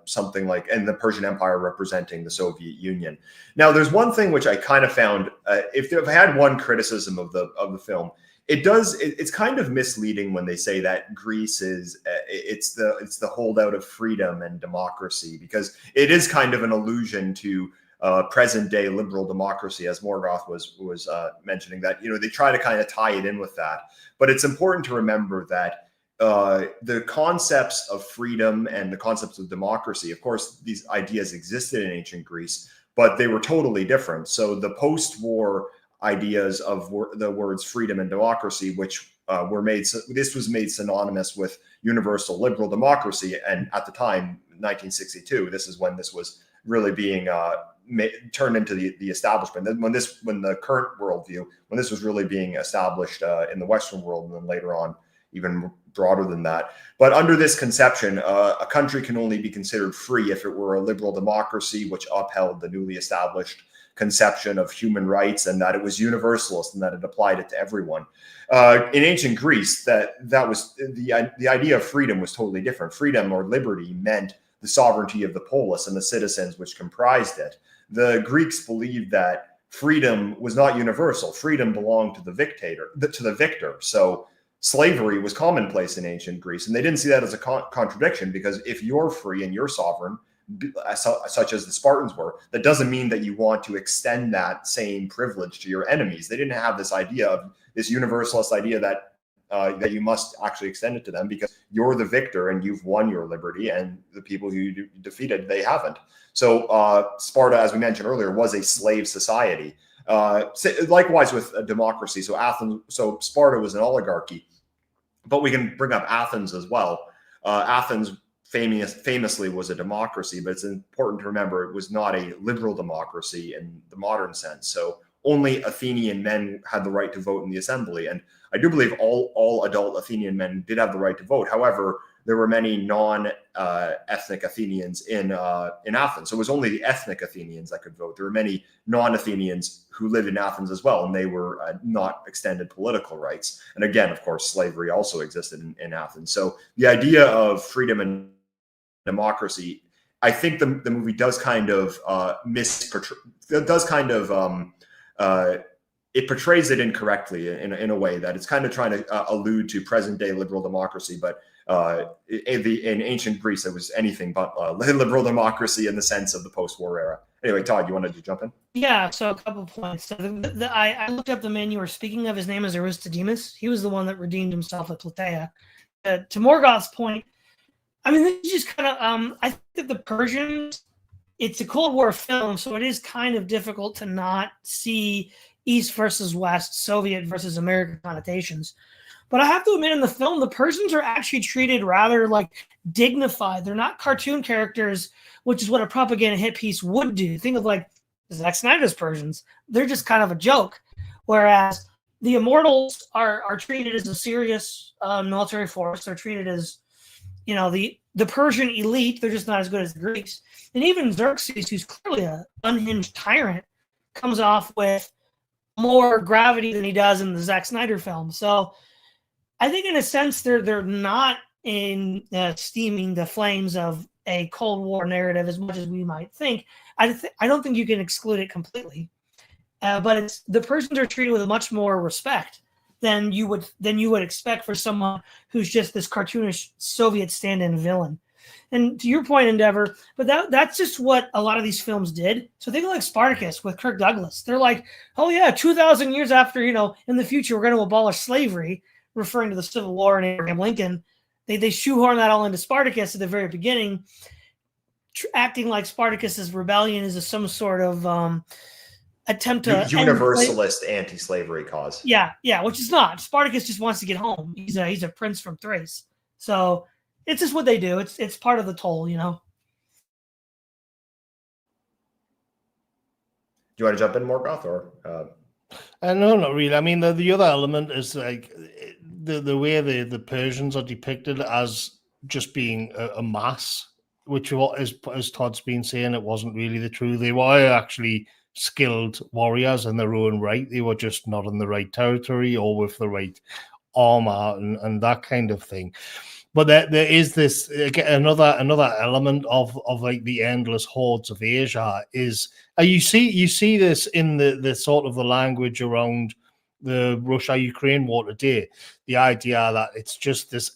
something like, and the Persian Empire representing the Soviet Union. Now, there's one thing which I kind of found, if I had one criticism of the film, it's kind of misleading when they say that Greece is it's the holdout of freedom and democracy, because it is kind of an allusion to present day liberal democracy, as Morgoth was mentioning, that, you know, they try to kind of tie it in with that. But it's important to remember that the concepts of freedom and the concepts of democracy, of course, these ideas existed in ancient Greece, but they were totally different. So the post-war ideas of the words freedom and democracy, which were made, this was made synonymous with universal liberal democracy. And at the time, 1962, this is when this was really being turned into the establishment. Then when the current worldview, when this was really being established in the Western world, and then later on even broader than that. But under this conception, a country can only be considered free if it were a liberal democracy, which upheld the newly established conception of human rights, and that it was universalist and that it applied it to everyone. In ancient Greece, that was the idea of freedom was totally different. Freedom or liberty meant the sovereignty of the polis and the citizens which comprised it. The Greeks believed that freedom was not universal. Freedom belonged to the victor. So slavery was commonplace in ancient Greece, and they didn't see that as a contradiction, because if you're free and you're sovereign, such as the Spartans were, that doesn't mean that you want to extend that same privilege to your enemies. They didn't have this idea of this universalist idea that that you must actually extend it to them, because you're the victor and you've won your liberty, and the people who you defeated, they haven't. So Sparta, as we mentioned earlier, was a slave society. Likewise with a democracy. So Sparta was an oligarchy, but we can bring up Athens as well. Athens famously was a democracy, but it's important to remember it was not a liberal democracy in the modern sense. So only Athenian men had the right to vote in the assembly. And I do believe all adult Athenian men did have the right to vote. However, there were many non-ethnic Athenians in Athens. So it was only the ethnic Athenians that could vote. There were many non-Athenians who lived in Athens as well, and they were not extended political rights. And again, of course, slavery also existed in Athens. So the idea of freedom and democracy, I think the movie does kind of it portrays it incorrectly in a way that it's kind of trying to allude to present day liberal democracy, but in ancient Greece, it was anything but liberal democracy in the sense of the post-war era. Anyway, Todd, you wanted to jump in? Yeah, so a couple of points. So I looked up the man you were speaking of. His name is Aristodemus. He was the one that redeemed himself at Plataea. To Morgoth's point, I mean, this is just kind of, I think that the Persians, it's a Cold War film, so it is kind of difficult to not see East versus West, Soviet versus American connotations. But I have to admit, in the film, the Persians are actually treated rather like dignified. They're not cartoon characters, which is what a propaganda hit piece would do. Think of like Zack Snyder's Persians. They're just kind of a joke. Whereas the Immortals are treated as a serious military force. They're treated as, you know, the Persian elite. They're just not as good as the Greeks. And even Xerxes, who's clearly an unhinged tyrant, comes off with more gravity than he does in the Zack Snyder film. So I think in a sense they're not in steaming the flames of a Cold War narrative as much as we might think. I don't think you can exclude it completely, but the Persians are treated with much more respect than you would expect for someone who's just this cartoonish Soviet stand-in villain. And to your point, Endeavor, but that's just what a lot of these films did. So think of like Spartacus with Kirk Douglas. They're like, oh yeah, 2,000 years after, you know, in the future we're going to abolish slavery, referring to the Civil War and Abraham Lincoln. They shoehorn that all into Spartacus at the very beginning, acting like Spartacus's rebellion is some sort of attempt to universalist anti-slavery cause. Yeah, which is not. Spartacus just wants to get home. He's a prince from Thrace. So it's just what they do. It's part of the toll, you know. Do you want to jump in, Morgoth, or? No, not really. I mean, the other element is like the way the Persians are depicted as just being a mass, which as Todd's been saying, it wasn't really the truth. They were actually skilled warriors in their own right. They were just not in the right territory or with the right armor and that kind of thing. But there is this again, another element of like the endless hordes of Asia is you see this in the sort of the language around the Russia-Ukraine war today. The idea that it's just this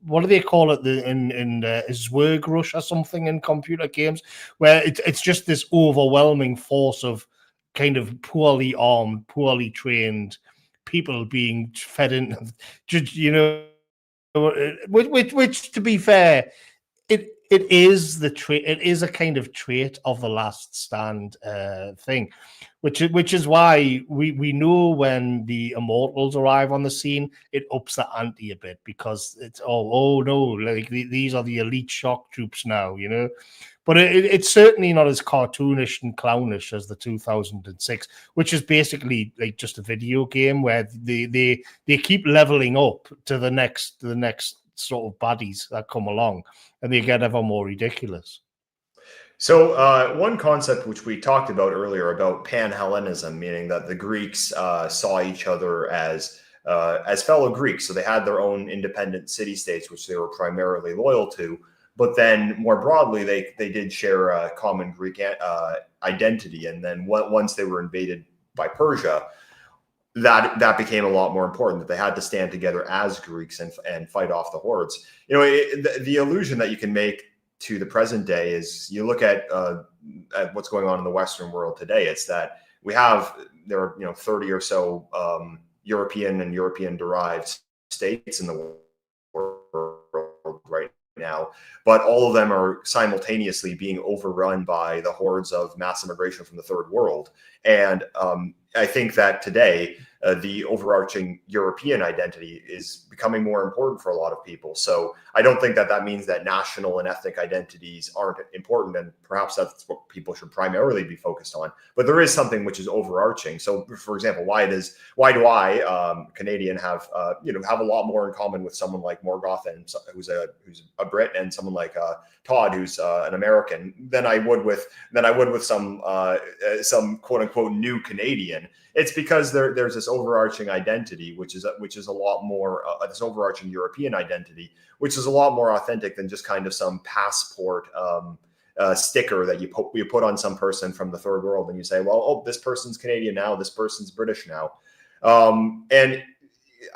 what do they call it in Zwerg Rush or something in computer games, where it's just this overwhelming force of kind of poorly armed, poorly trained people being fed in, you know. Which, to be fair, it is the trait. It is a kind of trait of the last stand thing, which is why we know when the immortals arrive on the scene, it ups the ante a bit, because it's oh no, like these are the elite shock troops now, you know. But it's certainly not as cartoonish and clownish as the 2006, which is basically like just a video game where they keep leveling up to the next sort of baddies that come along, and they get ever more ridiculous. So one concept which we talked about earlier about Pan-Hellenism, meaning that the Greeks saw each other as fellow Greeks, so they had their own independent city-states which they were primarily loyal to. But then more broadly, they did share a common Greek identity. And then once they were invaded by Persia, that became a lot more important, that they had to stand together as Greeks and fight off the hordes. You know, the illusion that you can make to the present day is you look at what's going on in the Western world today. It's that there are 30 or so European and European derived states in the world right now, but all of them are simultaneously being overrun by the hordes of mass immigration from the third world. And I think that today the overarching European identity is becoming more important for a lot of people. So I don't think that means that national and ethnic identities aren't important, and perhaps that's what people should primarily be focused on. But there is something which is overarching. So, for example, why do I, Canadian, have a lot more in common with someone like Morgoth, and who's a Brit, and someone like Todd, who's an American, than I would with some quote unquote new Canadian. It's because there's this overarching identity, which is a lot more this overarching European identity, which is a lot more authentic than just kind of some passport sticker that you put on some person from the third world, and you say, well, oh, this person's Canadian now, this person's British now, and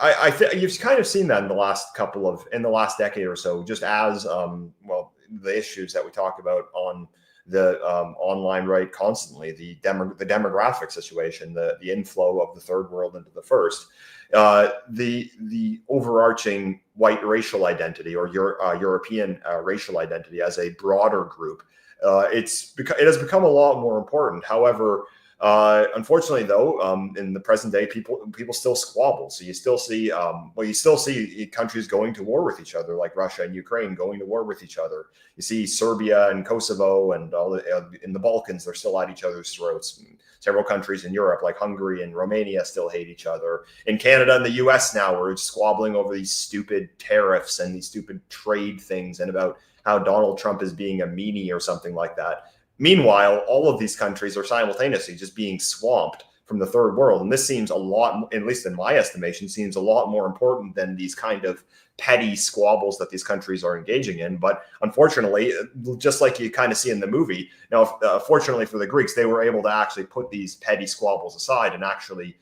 I think you've kind of seen that in the last decade or so, just as the issues that we talk about on the online right constantly, the demographic situation, the inflow of the third world into the first, the overarching white racial identity or European racial identity as a broader group. It has become a lot more important. However, unfortunately, though, in the present day, people still squabble. So you still see countries going to war with each other, like Russia and Ukraine going to war with each other. You see Serbia and Kosovo and all in the Balkans, they're still at each other's throats. And several countries in Europe, like Hungary and Romania, still hate each other. In Canada and the US now, we're squabbling over these stupid tariffs and these stupid trade things, and about how Donald Trump is being a meanie or something like that. Meanwhile, all of these countries are simultaneously just being swamped from the third world. And this seems a lot, at least in my estimation, seems a lot more important than these kind of petty squabbles that these countries are engaging in. But unfortunately, just like you kind of see in the movie, now, fortunately for the Greeks, they were able to actually put these petty squabbles aside and actually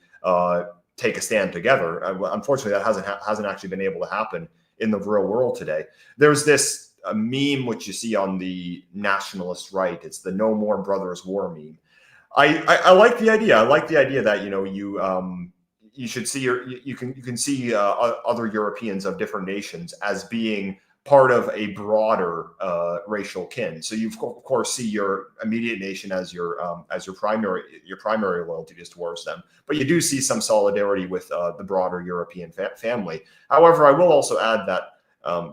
take a stand together. Unfortunately, that hasn't actually been able to happen in the real world today. There's this a meme which you see on the nationalist right. It's the "No More Brothers War" meme. I like the idea. I like the idea that you should see you can see other Europeans of different nations as being part of a broader racial kin. So you of course see your immediate nation as your primary loyalty is towards them, but you do see some solidarity with the broader European family. However, I will also add that.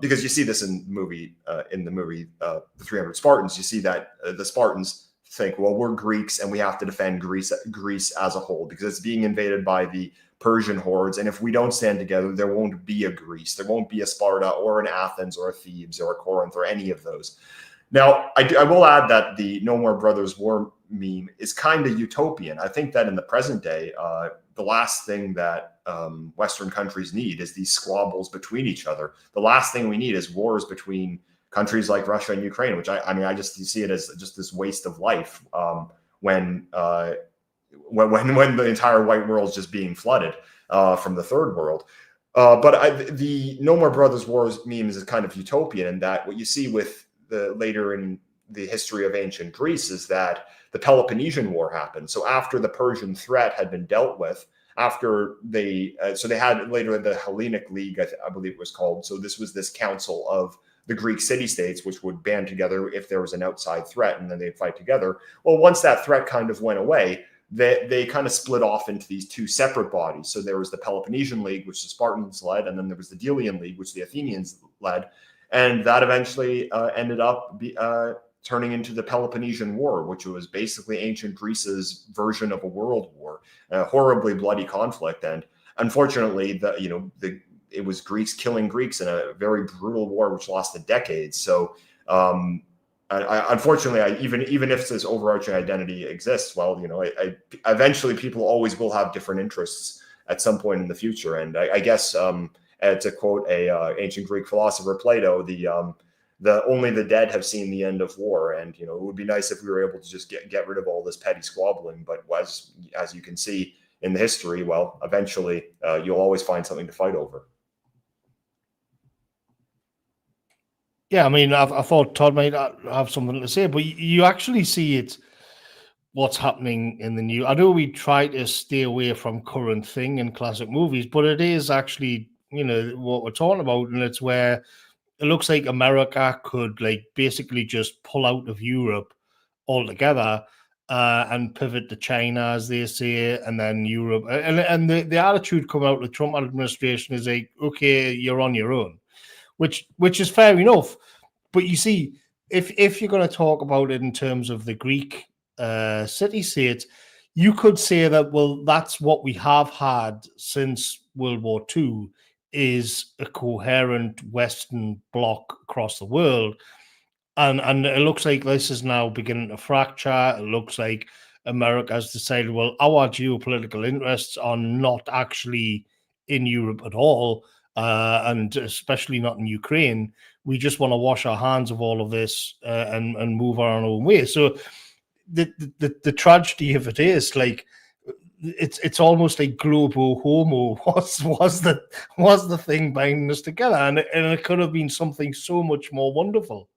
Because you see this in the movie, The 300 Spartans, you see that the Spartans think, well, we're Greeks and we have to defend Greece as a whole because it's being invaded by the Persian hordes. And if we don't stand together, there won't be a Greece. There won't be a Sparta or an Athens or a Thebes or a Corinth or any of those. Now, I will add that the "No More Brothers War" meme is kind of utopian. I think that in the present day, the last thing that Western countries need is these squabbles between each other. The last thing we need is wars between countries like Russia and Ukraine, which I just see it as just this waste of life when the entire white world is just being flooded from the third world. But the No More Brothers Wars memes is kind of utopian in that what you see with the later in the history of ancient Greece is that the Peloponnesian War happened. So after the Persian threat had been dealt with, after they had later the Hellenic League, I believe it was called. So this was this council of the Greek city-states, which would band together if there was an outside threat, and then they'd fight together. Well, once that threat kind of went away, they kind of split off into these two separate bodies. So there was the Peloponnesian League, which the Spartans led, and then there was the Delian League, which the Athenians led. And that eventually ended up turning into the Peloponnesian War, which was basically ancient Greece's version of a world war, a horribly bloody conflict. And unfortunately, it was Greeks killing Greeks in a very brutal war, which lasted decades. So unfortunately, even if this overarching identity exists, well, eventually people always will have different interests at some point in the future. And I guess to quote a ancient Greek philosopher, Plato, the only the dead have seen the end of war. And it would be nice if we were able to just get rid of all this petty squabbling. But as you can see in the history, well, eventually you'll always find something to fight over. Yeah, I mean, I thought Todd might have something to say, but you actually see what's happening in the new. I know we try to stay away from current thing in classic movies, but it is actually, what we're talking about, and it's where it looks like America could basically just pull out of Europe altogether and pivot to China, as they say, and then Europe. And the attitude coming out of the Trump administration is like, okay, you're on your own. Which is fair enough, but you see, if you're going to talk about it in terms of the Greek city-states, you could say that, well, that's what we have had since World War II, is a coherent Western bloc across the world, and it looks like this is now beginning to fracture. It looks like America has decided, well, our geopolitical interests are not actually in Europe at all. And especially not in Ukraine. We just want to wash our hands of all of this and move our own way. So the tragedy of it is it's almost like globo homo was the thing binding us together, and it could have been something so much more wonderful.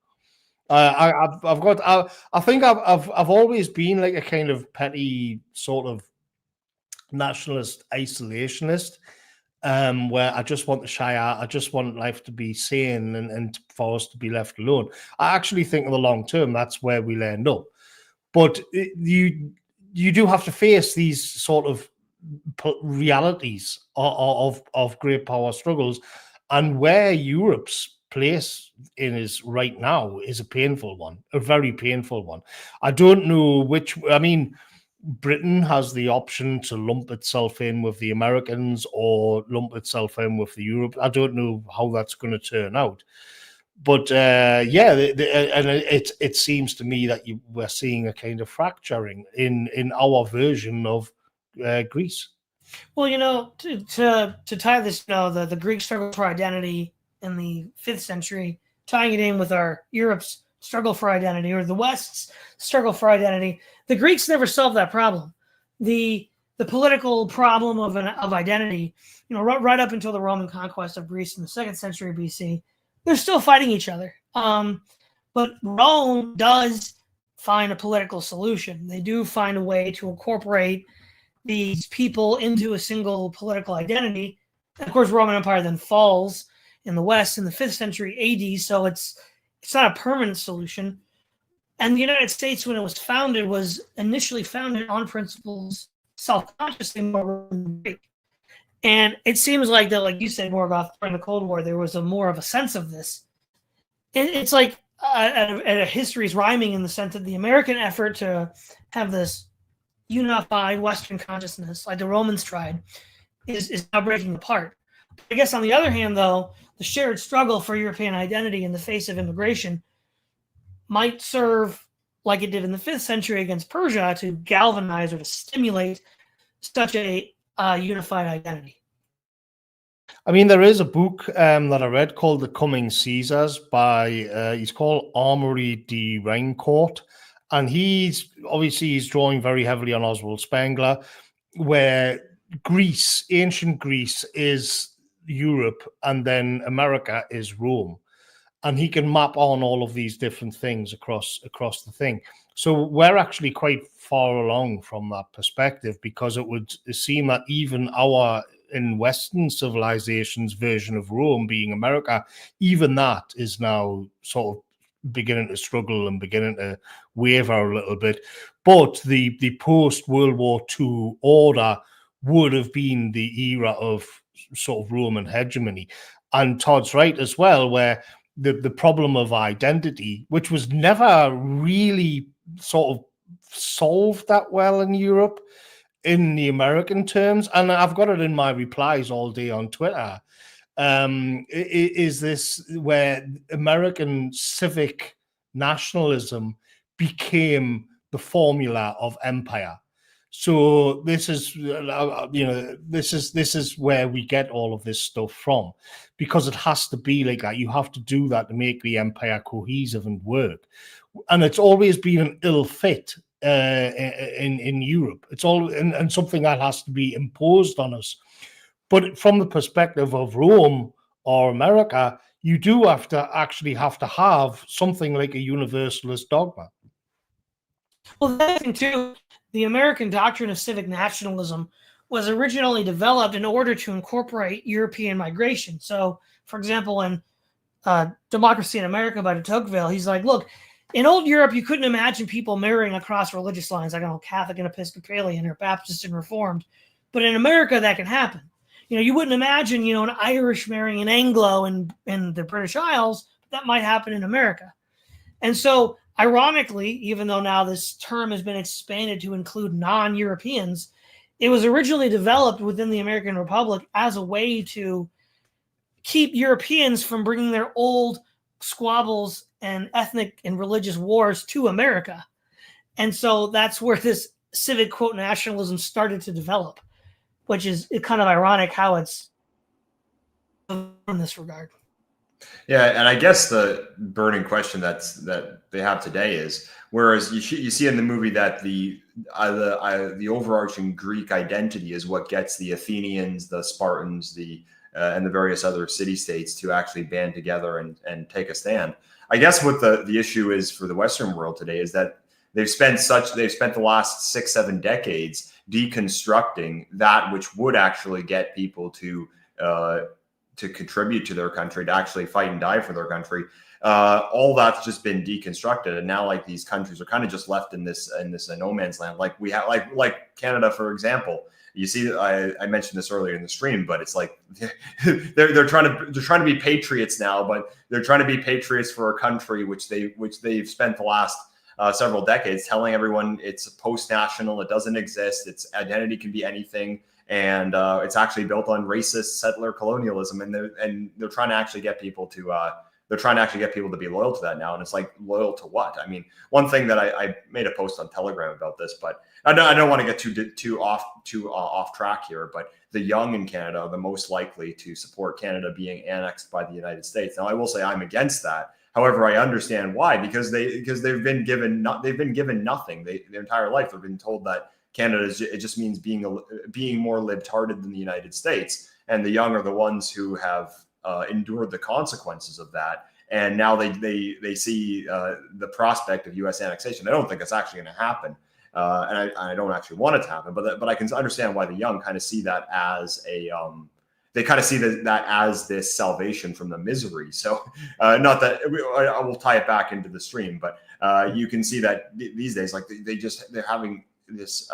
I think I've always been like a kind of petty sort of nationalist isolationist. Where I just want the Shire, I just want life to be sane and for us to be left alone. I actually think in the long term, that's where we'll end up. But you do have to face these sort of realities of great power struggles, and where Europe's place in is right now is a painful one, a very painful one. I don't know Britain has the option to lump itself in with the Americans or lump itself in with the Europe. I don't know how that's going to turn out. But and it seems to me that we're seeing a kind of fracturing in our version of Greece. Well, to tie this, the Greek struggle for identity in the 5th century, tying it in with our Europe's struggle for identity, or the West's struggle for identity, the Greeks never solved that problem. The political problem of identity, right up until the Roman conquest of Greece in the 2nd century BC, they're still fighting each other. But Rome does find a political solution. They do find a way to incorporate these people into a single political identity. And of course, Roman Empire then falls in the West in the 5th century AD, so it's not a permanent solution. And the United States, when it was founded, was initially founded on principles self-consciously more Greek. And it seems like that, like you said, Morgoth, during the Cold War, there was more of a sense of this. It's like a history's rhyming in the sense that the American effort to have this unified Western consciousness, like the Romans tried, is now breaking apart. I guess on the other hand, though, the shared struggle for European identity in the face of immigration might serve, like it did in the 5th century against Persia, to galvanize or to stimulate such a unified identity. I mean, there is a book that I read called The Coming Caesars by, he's called Armory de Reincourt. And he's drawing very heavily on Oswald Spengler, where Greece, ancient Greece, is Europe, and then America is Rome. And he can map on all of these different things across the thing. So we're actually quite far along from that perspective, because it would seem that even our, in Western civilization's version of Rome being America, even that is now sort of beginning to struggle and beginning to waver a little bit. But the post-World War II order would have been the era of sort of Roman hegemony. And Todd's right as well, where the problem of identity, which was never really sort of solved that well in Europe, in the American terms, and I've got it in my replies all day on Twitter, is this where American civic nationalism became the formula of empire. So this is, this is where we get all of this stuff from, because it has to be like that. You have to do that to make the empire cohesive and work. And it's always been an ill fit in Europe. It's all and something that has to be imposed on us. But from the perspective of Rome or America, you do have to have something like a universalist dogma. Well, that thing too, the American doctrine of civic nationalism was originally developed in order to incorporate European migration. So, for example, in Democracy in America by de Tocqueville, he's like, look, in old Europe, you couldn't imagine people marrying across religious lines, like Catholic and Episcopalian or Baptist and Reformed. But in America, that can happen. You wouldn't imagine, an Irish marrying an Anglo in the British Isles. That might happen in America. And so, ironically, even though now this term has been expanded to include non-Europeans, it was originally developed within the American Republic as a way to keep Europeans from bringing their old squabbles and ethnic and religious wars to America. And so that's where this civic, quote, nationalism started to develop, which is kind of ironic how it's in this regard. Yeah, and I guess the burning question that they have today is, whereas you see in the movie that the overarching Greek identity is what gets the Athenians, the Spartans, and the various other city-states to actually band together and take a stand. I guess what the issue is for the Western world today is that they've spent the last 6-7 decades deconstructing that which would actually get people to contribute to their country, to actually fight and die for their country. All that's just been deconstructed, and now like these countries are kind of just left in this no man's land. Like we have like Canada, for example. You see, I mentioned this earlier in the stream, but it's like they're trying to be patriots now, but they're trying to be patriots for a country which they've spent the last several decades telling everyone it's post-national, it doesn't exist, its identity can be anything, and it's actually built on racist settler colonialism, and they're trying to actually get people to be loyal to that now. And it's like, loyal to what? I mean, one thing that I made a post on Telegram about this, but I don't want to get too off track here, but the young in Canada are the most likely to support Canada being annexed by the United States. Now, I will say I'm against that. However, I understand why, because they've been given nothing. Their entire life they've been told that Canada it just means being more libtarded than the United States, and the young are the ones who have endured the consequences of that, and now they see the prospect of U.S. annexation. I don't think it's actually going to happen, and I don't actually want it to happen. But I can understand why the young kind of see that as that as this salvation from the misery. So not that I will tie it back into the stream, but you can see that these days, like they're having this.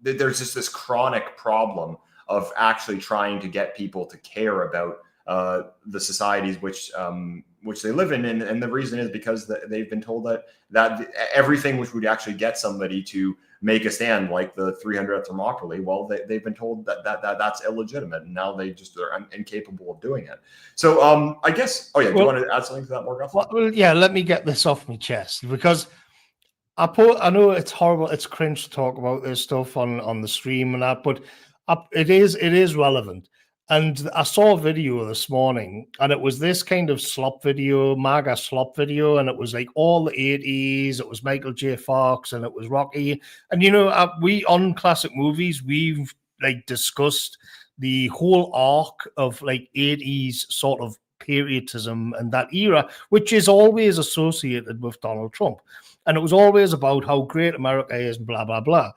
There's just this chronic problem of actually trying to get people to care about the societies which they live in, and the reason is because they've been told that everything which would actually get somebody to make a stand, like the 300th Thermopylae, well, they've been told that's illegitimate, and now they just are incapable of doing it. So I guess, do you want to add something to that, Morgoth? Well, yeah, let me get this off my chest, because I know it's horrible, it's cringe to talk about this stuff on the stream and that, but It is relevant. And I saw a video this morning, and it was this kind of slop video, MAGA slop video, and it was like all the 80s. It was Michael J. Fox, and it was Rocky. And we on Classic Movies, we've like discussed the whole arc of like 80s sort of patriotism and that era, which is always associated with Donald Trump. And it was always about how great America is, blah, blah, blah.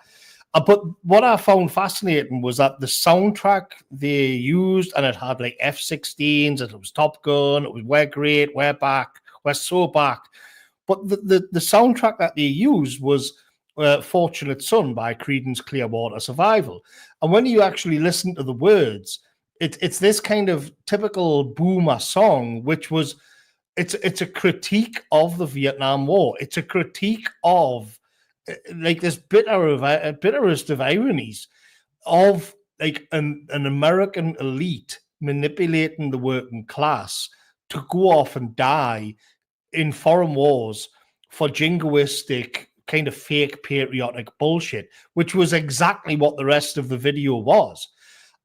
But what I found fascinating was that the soundtrack they used, and it had like F-16s, and it was Top Gun, it was We're Great, We're Back, We're So Back. But the soundtrack that they used was Fortunate Son by Creedence Clearwater Survival. And when you actually listen to the words, it's this kind of typical boomer song, which was, it's a critique of the Vietnam War. It's a critique of like this bitterest of ironies of like an American elite manipulating the working class to go off and die in foreign wars for jingoistic kind of fake patriotic bullshit, which was exactly what the rest of the video was.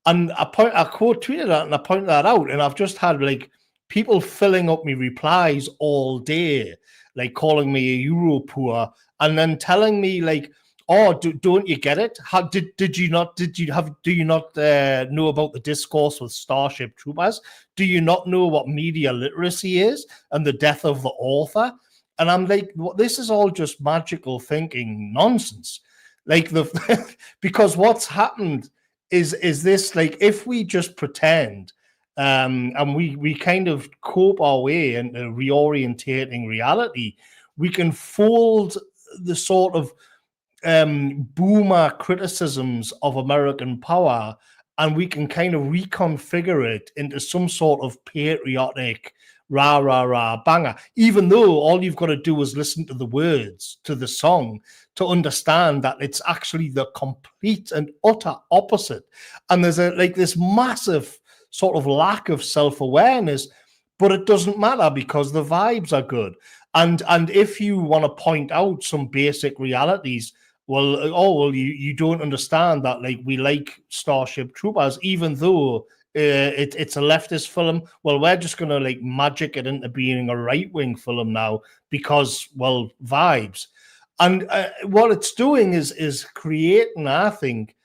And I quote tweeted that and I pointed that out, and I've just had like people filling up me replies all day, like calling me a Euro poor, and then telling me like, "Oh, don't you get it? How do you not know about the discourse with Starship Troopers? Do you not know what media literacy is and the death of the author?" And I'm like, this is all just magical thinking nonsense. Like because what's happened is this, like, if we just pretend and we kind of cope our way into reorientating reality, we can fold the sort of boomer criticisms of American power, and we can kind of reconfigure it into some sort of patriotic rah, rah, rah banger, even though all you've got to do is listen to the words to the song to understand that it's actually the complete and utter opposite. And there's this massive sort of lack of self-awareness, but it doesn't matter because the vibes are good. And if you want to point out some basic realities, you don't understand that, like, we like Starship Troopers, even though it's a leftist film. Well, we're just going to like magic it into being a right-wing film now because, well, vibes. And what it's doing is creating, I think,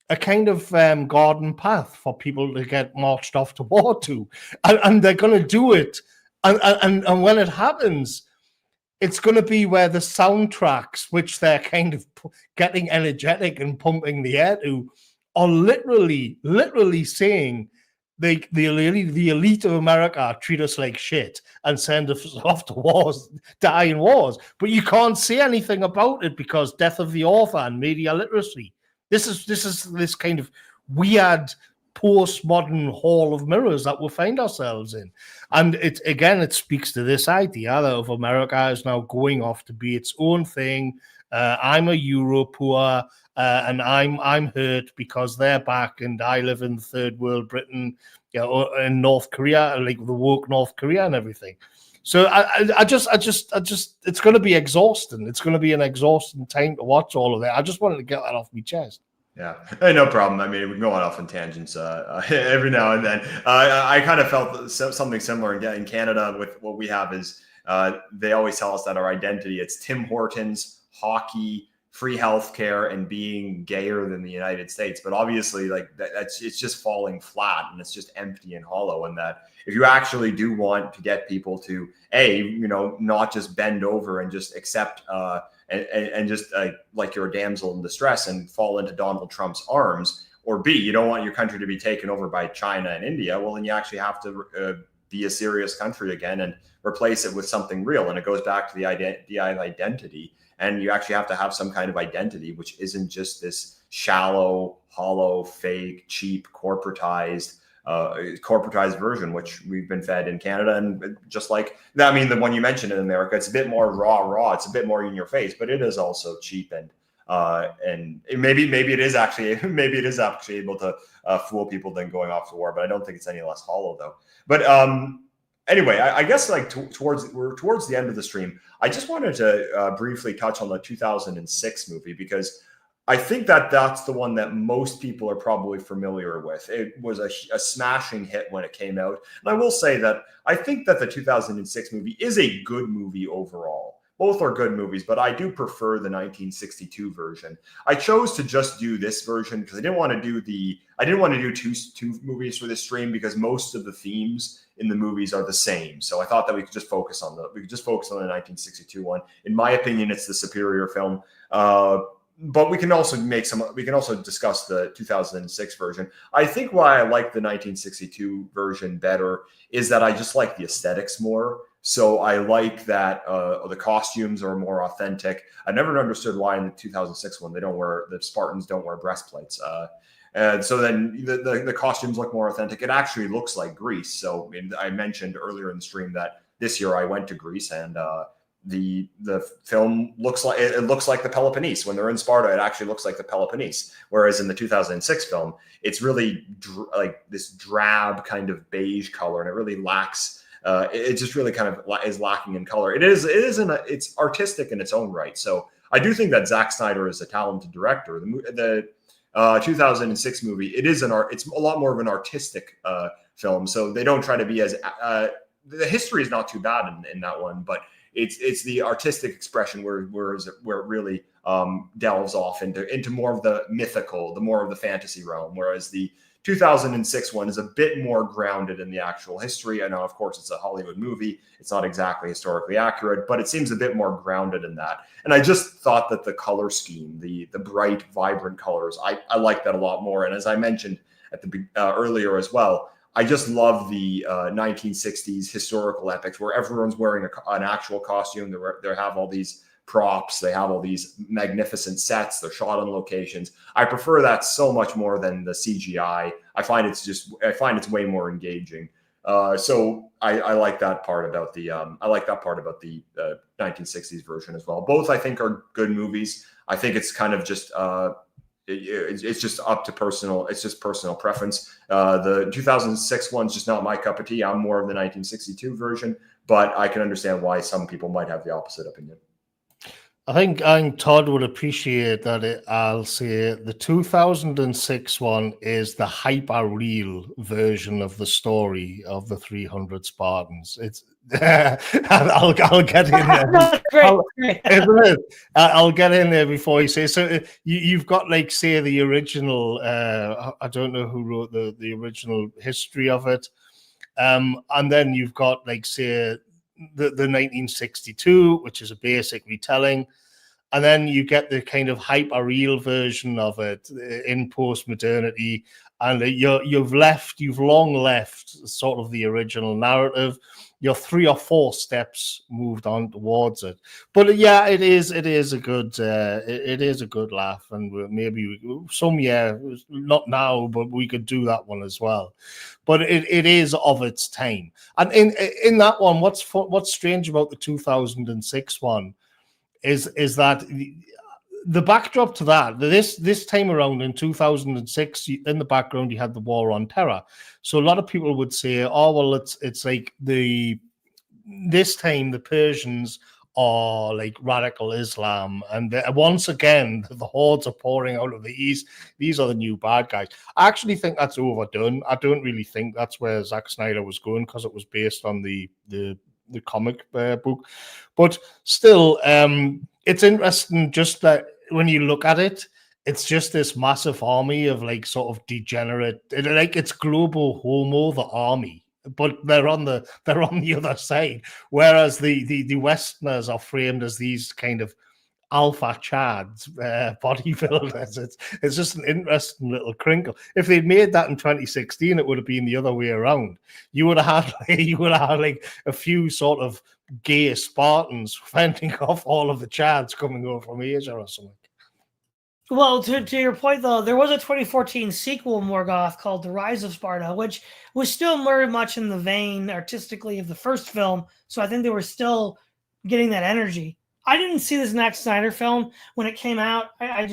a kind of garden path for people to get marched off to war to. And they're going to do it. And when it happens, it's going to be where the soundtracks, which they're kind of getting energetic and pumping the air to, are literally saying the elite of America treat us like shit and send us off to wars, die in wars. But you can't say anything about it because death of the author and media literacy. This is this kind of weird postmodern hall of mirrors that we'll find ourselves in. And it speaks to this idea that of America is now going off to be its own thing. I'm a Euro poor, and I'm hurt because they're back, and I live in third world Britain, in North Korea, like the woke North Korea and everything. So I just, it's going to be exhausting. It's going to be an exhausting time to watch all of that. I just wanted to get that off my chest. Yeah, hey, no problem. I mean, we can go on off on tangents every now and then. I kind of felt something similar in Canada with what we have is they always tell us that our identity, it's Tim Hortons, hockey, free healthcare, and being gayer than the United States. But obviously, like it's just falling flat and it's just empty and hollow. And that if you actually do want to get people to not just bend over and just accept and just like you're a damsel in distress and fall into Donald Trump's arms, or B, you don't want your country to be taken over by China and India, well, then you actually have to be a serious country again and replace it with something real. And it goes back to the identity. And you actually have to have some kind of identity, which isn't just this shallow, hollow, fake, cheap, corporatized version, which we've been fed in Canada. And just like that, I mean, the one you mentioned in America, it's a bit more raw. It's a bit more in your face, but it is also cheap and maybe it is actually able to fool people than going off to war. But I don't think it's any less hollow though. But anyway, I guess like towards the end of the stream, I just wanted to briefly touch on the 2006 movie because I think that that's the one that most people are probably familiar with. It was a smashing hit when it came out. And I will say that I think that the 2006 movie is a good movie overall. Both are good movies, but I do prefer the 1962 version. I chose to just do this version because I didn't want to do two movies for this stream because most of the themes in the movies are the same. So I thought that we could just focus on the 1962 one. In my opinion, it's the superior film. But we can also discuss the 2006 version. I think why I like the 1962 version better is that I just like the aesthetics more. So I like that the costumes are more authentic. I never understood why in the 2006 one the Spartans don't wear breastplates. And so then the costumes look more authentic. It actually looks like Greece. So I mentioned earlier in the stream that this year I went to Greece and the film looks like the Peloponnese. When they're in Sparta, it actually looks like the Peloponnese. Whereas in the 2006 film, it's really like this drab kind of beige color, and it really lacks. It just really kind of is lacking in color. It's artistic in its own right. So I do think that Zack Snyder is a talented director. The 2006 movie, it's a lot more of an artistic film. So they don't try to be as the history is not too bad in that one, but it's the artistic expression where it really delves off into more of the mythical, more of the fantasy realm, whereas the 2006 one is a bit more grounded in the actual history. I know, of course, it's a Hollywood movie. It's not exactly historically accurate, but it seems a bit more grounded in that. And I just thought that the color scheme, the bright, vibrant colors, I like that a lot more. And as I mentioned at the earlier as well, I just love the 1960s historical epics where everyone's wearing an actual costume. They have all these props. They have all these magnificent sets. They're shot on locations. I prefer that so much more than the CGI. I find it's way more engaging. So I like that part about the 1960s version as well. Both I think are good movies. I think it's kind of just it's just up to personal. It's just personal preference. The 2006 one's just not my cup of tea. I'm more of the 1962 version, but I can understand why some people might have the opposite opinion. I think Todd would appreciate that. I'll say the 2006 one is the hyper-real version of the story of the 300 Spartans. It's I'll get in there. I'll get in there before you say. So you've got like say the original. I don't know who wrote the original history of it, and then you've got like say the 1962, which is a basic retelling. And then you get the kind of hyper-real version of it in post-modernity, and you've long left sort of the original narrative. You're 3 or 4 steps moved on towards it, but yeah, it is a good laugh, and maybe not now, but we could do that one as well. But it is of its time, and in that one, what's strange about the 2006 one is that the backdrop to that, this time around in 2006, in the background you had the war on terror. So a lot of people would say, oh well, it's like this time the Persians are like radical Islam, and once again the hordes are pouring out of the east. These are the new bad guys. I actually think that's overdone. I don't really think that's where Zack Snyder was going, because it was based on the comic book, but still it's interesting just that when you look at it, it's just this massive army of like sort of degenerate, like it's global homo, the army, but they're on the other side, whereas the Westerners are framed as these kind of alpha chads, bodybuilders. It's just an interesting little crinkle. If they'd made that in 2016, it would have been the other way around. You would have had like a few sort of gay Spartans fending off all of the chads coming over from Asia or something. Well, to your point though, there was a 2014 sequel, Morgoth, called The Rise of Sparta, which was still very much in the vein artistically of the first film. So I think they were still getting that energy. I didn't see this Zack Snyder film when it came out. I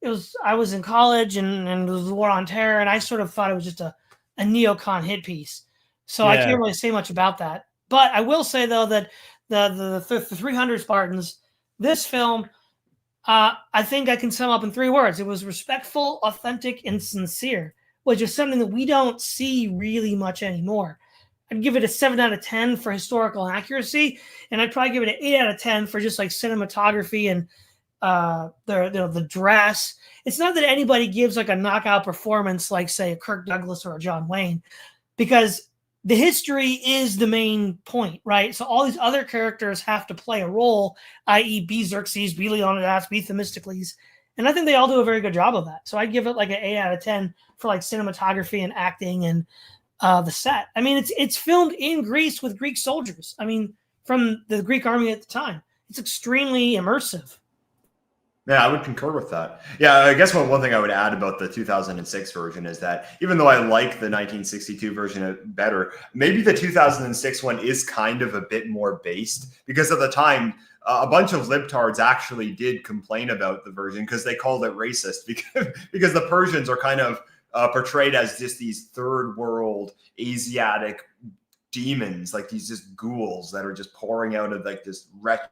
was in college and it was the war on terror, and I sort of thought it was just a neocon hit piece. So I can't really say much about that. But I will say though that the 300 Spartans, this film, I think I can sum up in 3 words. It was respectful, authentic, and sincere, which is something that we don't see really much anymore. I'd give it a 7 out of 10 for historical accuracy, and I'd probably give it an 8 out of 10 for just like cinematography and the dress. It's not that anybody gives like a knockout performance like, say, a Kirk Douglas or a John Wayne, because the history is the main point, right? So all these other characters have to play a role, i.e. be Xerxes, be Leonidas, be Themistocles. And I think they all do a very good job of that. So I'd give it like an 8 out of 10 for like cinematography and acting and the set. I mean, it's filmed in Greece with Greek soldiers. I mean, from the Greek army at the time. It's extremely immersive. Yeah, I would concur with that. Yeah, I guess one thing I would add about the 2006 version is that even though I like the 1962 version better, maybe the 2006 one is kind of a bit more based, because at the time, a bunch of libtards actually did complain about the version because they called it racist, because the Persians are kind of portrayed as just these third world Asiatic demons, like these just ghouls that are just pouring out of like this wretched,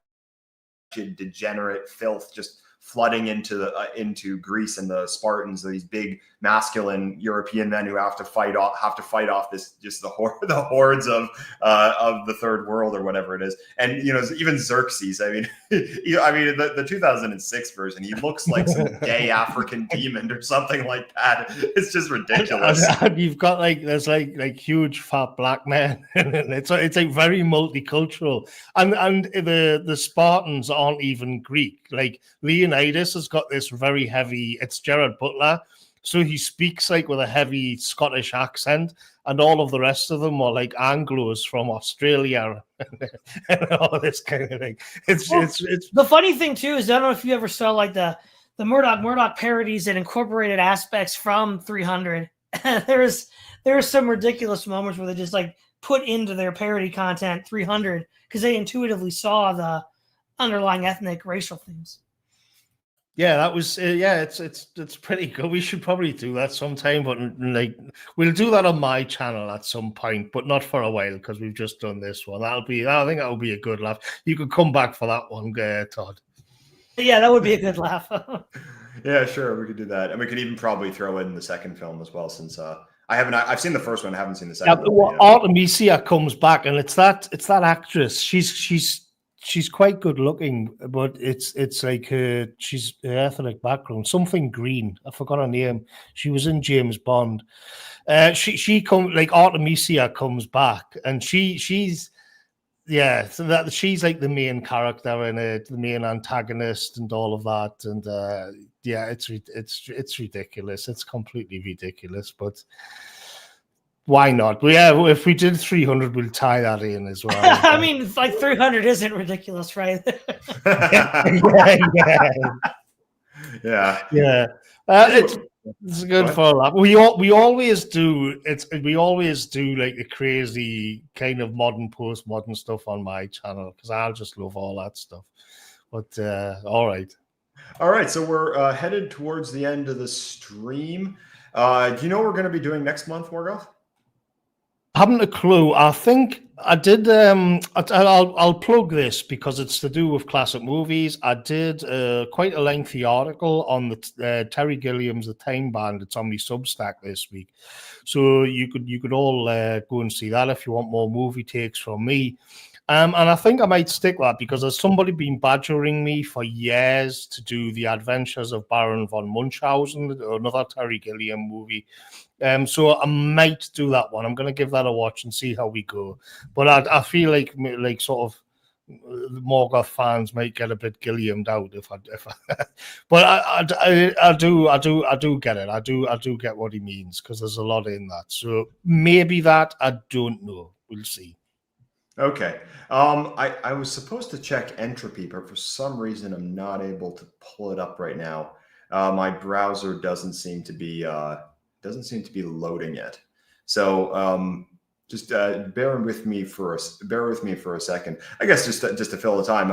degenerate filth, just flooding into Greece, and the Spartans are these big masculine European men who have to fight off this just the hordes of the third world or whatever it is. And even Xerxes, I mean the 2006 version, he looks like some gay African demon or something like that. It's just ridiculous. And you've got there's huge fat black men, and it's like very multicultural, and the Spartans aren't even Greek. Like Leonidas has got this very heavy, it's Gerard Butler, so he speaks like with a heavy Scottish accent, and all of the rest of them are like Anglos from Australia and all this kind of thing. It's the funny thing too is, I don't know if you ever saw like the Murdoch parodies that incorporated aspects from 300. there are some ridiculous moments where they just like put into their parody content 300 because they intuitively saw the underlying ethnic racial themes. Yeah, that was it's pretty good. We should probably do that sometime, but like we'll do that on my channel at some point, but not for a while because we've just done this one. I think that'll be a good laugh. You could come back for that one, Todd. Yeah, that would be a good laugh. Yeah, sure, we could do that, and we could even probably throw in the second film as well, since I've seen the first one, I haven't seen the second. Yeah, well, Artemisia comes back, and it's that actress. She's quite good looking, but it's like she's her ethnic background, something Green. I forgot her name. She was in James Bond. She comes like Artemisia comes back, and she's so that she's like the main character and the main antagonist and all of that. And it's ridiculous. It's completely ridiculous, but. Why not? Yeah, if we did 300, we'll tie that in as well. I mean, it's like 300 isn't ridiculous, right? Yeah. It's good for a lot. We always do. We always do like the crazy kind of modern, postmodern stuff on my channel because I just love all that stuff. But all right. So we're headed towards the end of the stream. Do you know what we're going to be doing next month, Morgoth? I haven't a clue. I think I did. I'll plug this because it's to do with classic movies. I did quite a lengthy article on the Terry Gilliam's The Time Bandits on my Substack this week, so you could all go and see that if you want more movie takes from me. And I think I might stick with that because there's somebody been badgering me for years to do The Adventures of Baron von Munchausen, another Terry Gilliam movie. So I might do that one. I'm going to give that a watch and see how we go. But I feel like sort of Morgoth fans might get a bit Gilliamed out if I but I do get it. I do get what he means because there's a lot in that. So maybe that, I don't know. We'll see. Okay. I was supposed to check Entropy, but for some reason I'm not able to pull it up right now. My browser doesn't seem to be loading yet. So just bear with me for a second. I guess just to fill the time.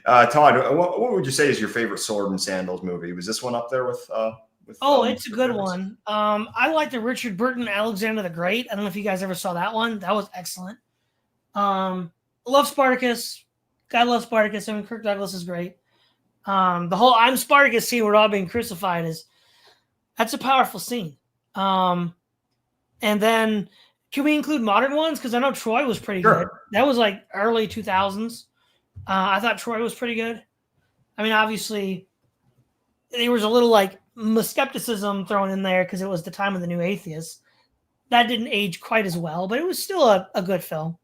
Todd, what would you say is your favorite Sword and Sandals movie? Was this one up there with? It's a good one. I like the Richard Burton Alexander the Great. I don't know if you guys ever saw that one. That was excellent. Love Spartacus. God love Spartacus. I mean, Kirk Douglas is great. The whole "I'm Spartacus" scene where they're all being crucified that's a powerful scene. And then can we include modern ones? Because I know Troy was pretty good. That was like early 2000s. I thought Troy was pretty good. I mean, obviously, there was a little like skepticism thrown in there because it was the time of the New Atheists. That didn't age quite as well, but it was still a good film.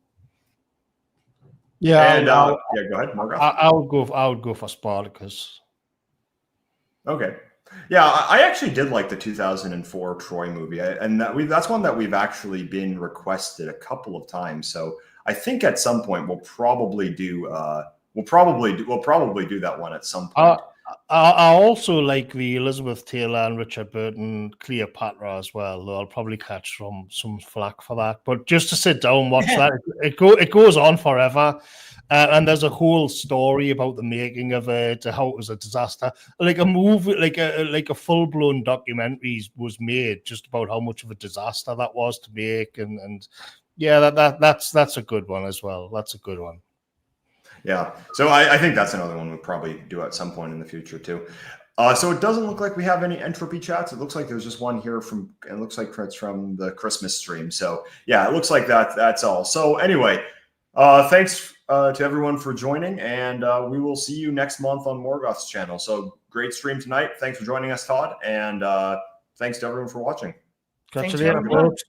Yeah, and go ahead, Morgoth. I would go for Spartacus. Okay. Yeah, I actually did like the 2004 Troy movie, and that's one that we've actually been requested a couple of times. So I think at some point we'll probably do that one at some point. I also like the Elizabeth Taylor and Richard Burton Cleopatra as well, though I'll probably catch some flack for that. But just to sit down and watch that, it goes on forever. And there's a whole story about the making of it, how it was a disaster. Like a movie, like a full-blown documentary was made just about how much of a disaster that was to make. And yeah, that's a good one as well. That's a good one. Yeah, so I think that's another one we'll probably do at some point in the future too. So it doesn't look like we have any Entropy chats. It looks like there's just one here it looks like it's from the Christmas stream. So yeah, it looks like that's all. So anyway, thanks to everyone for joining, and we will see you next month on Morgoth's channel. So great stream tonight. Thanks for joining us, Todd, and thanks to everyone for watching. Catch you later, folks.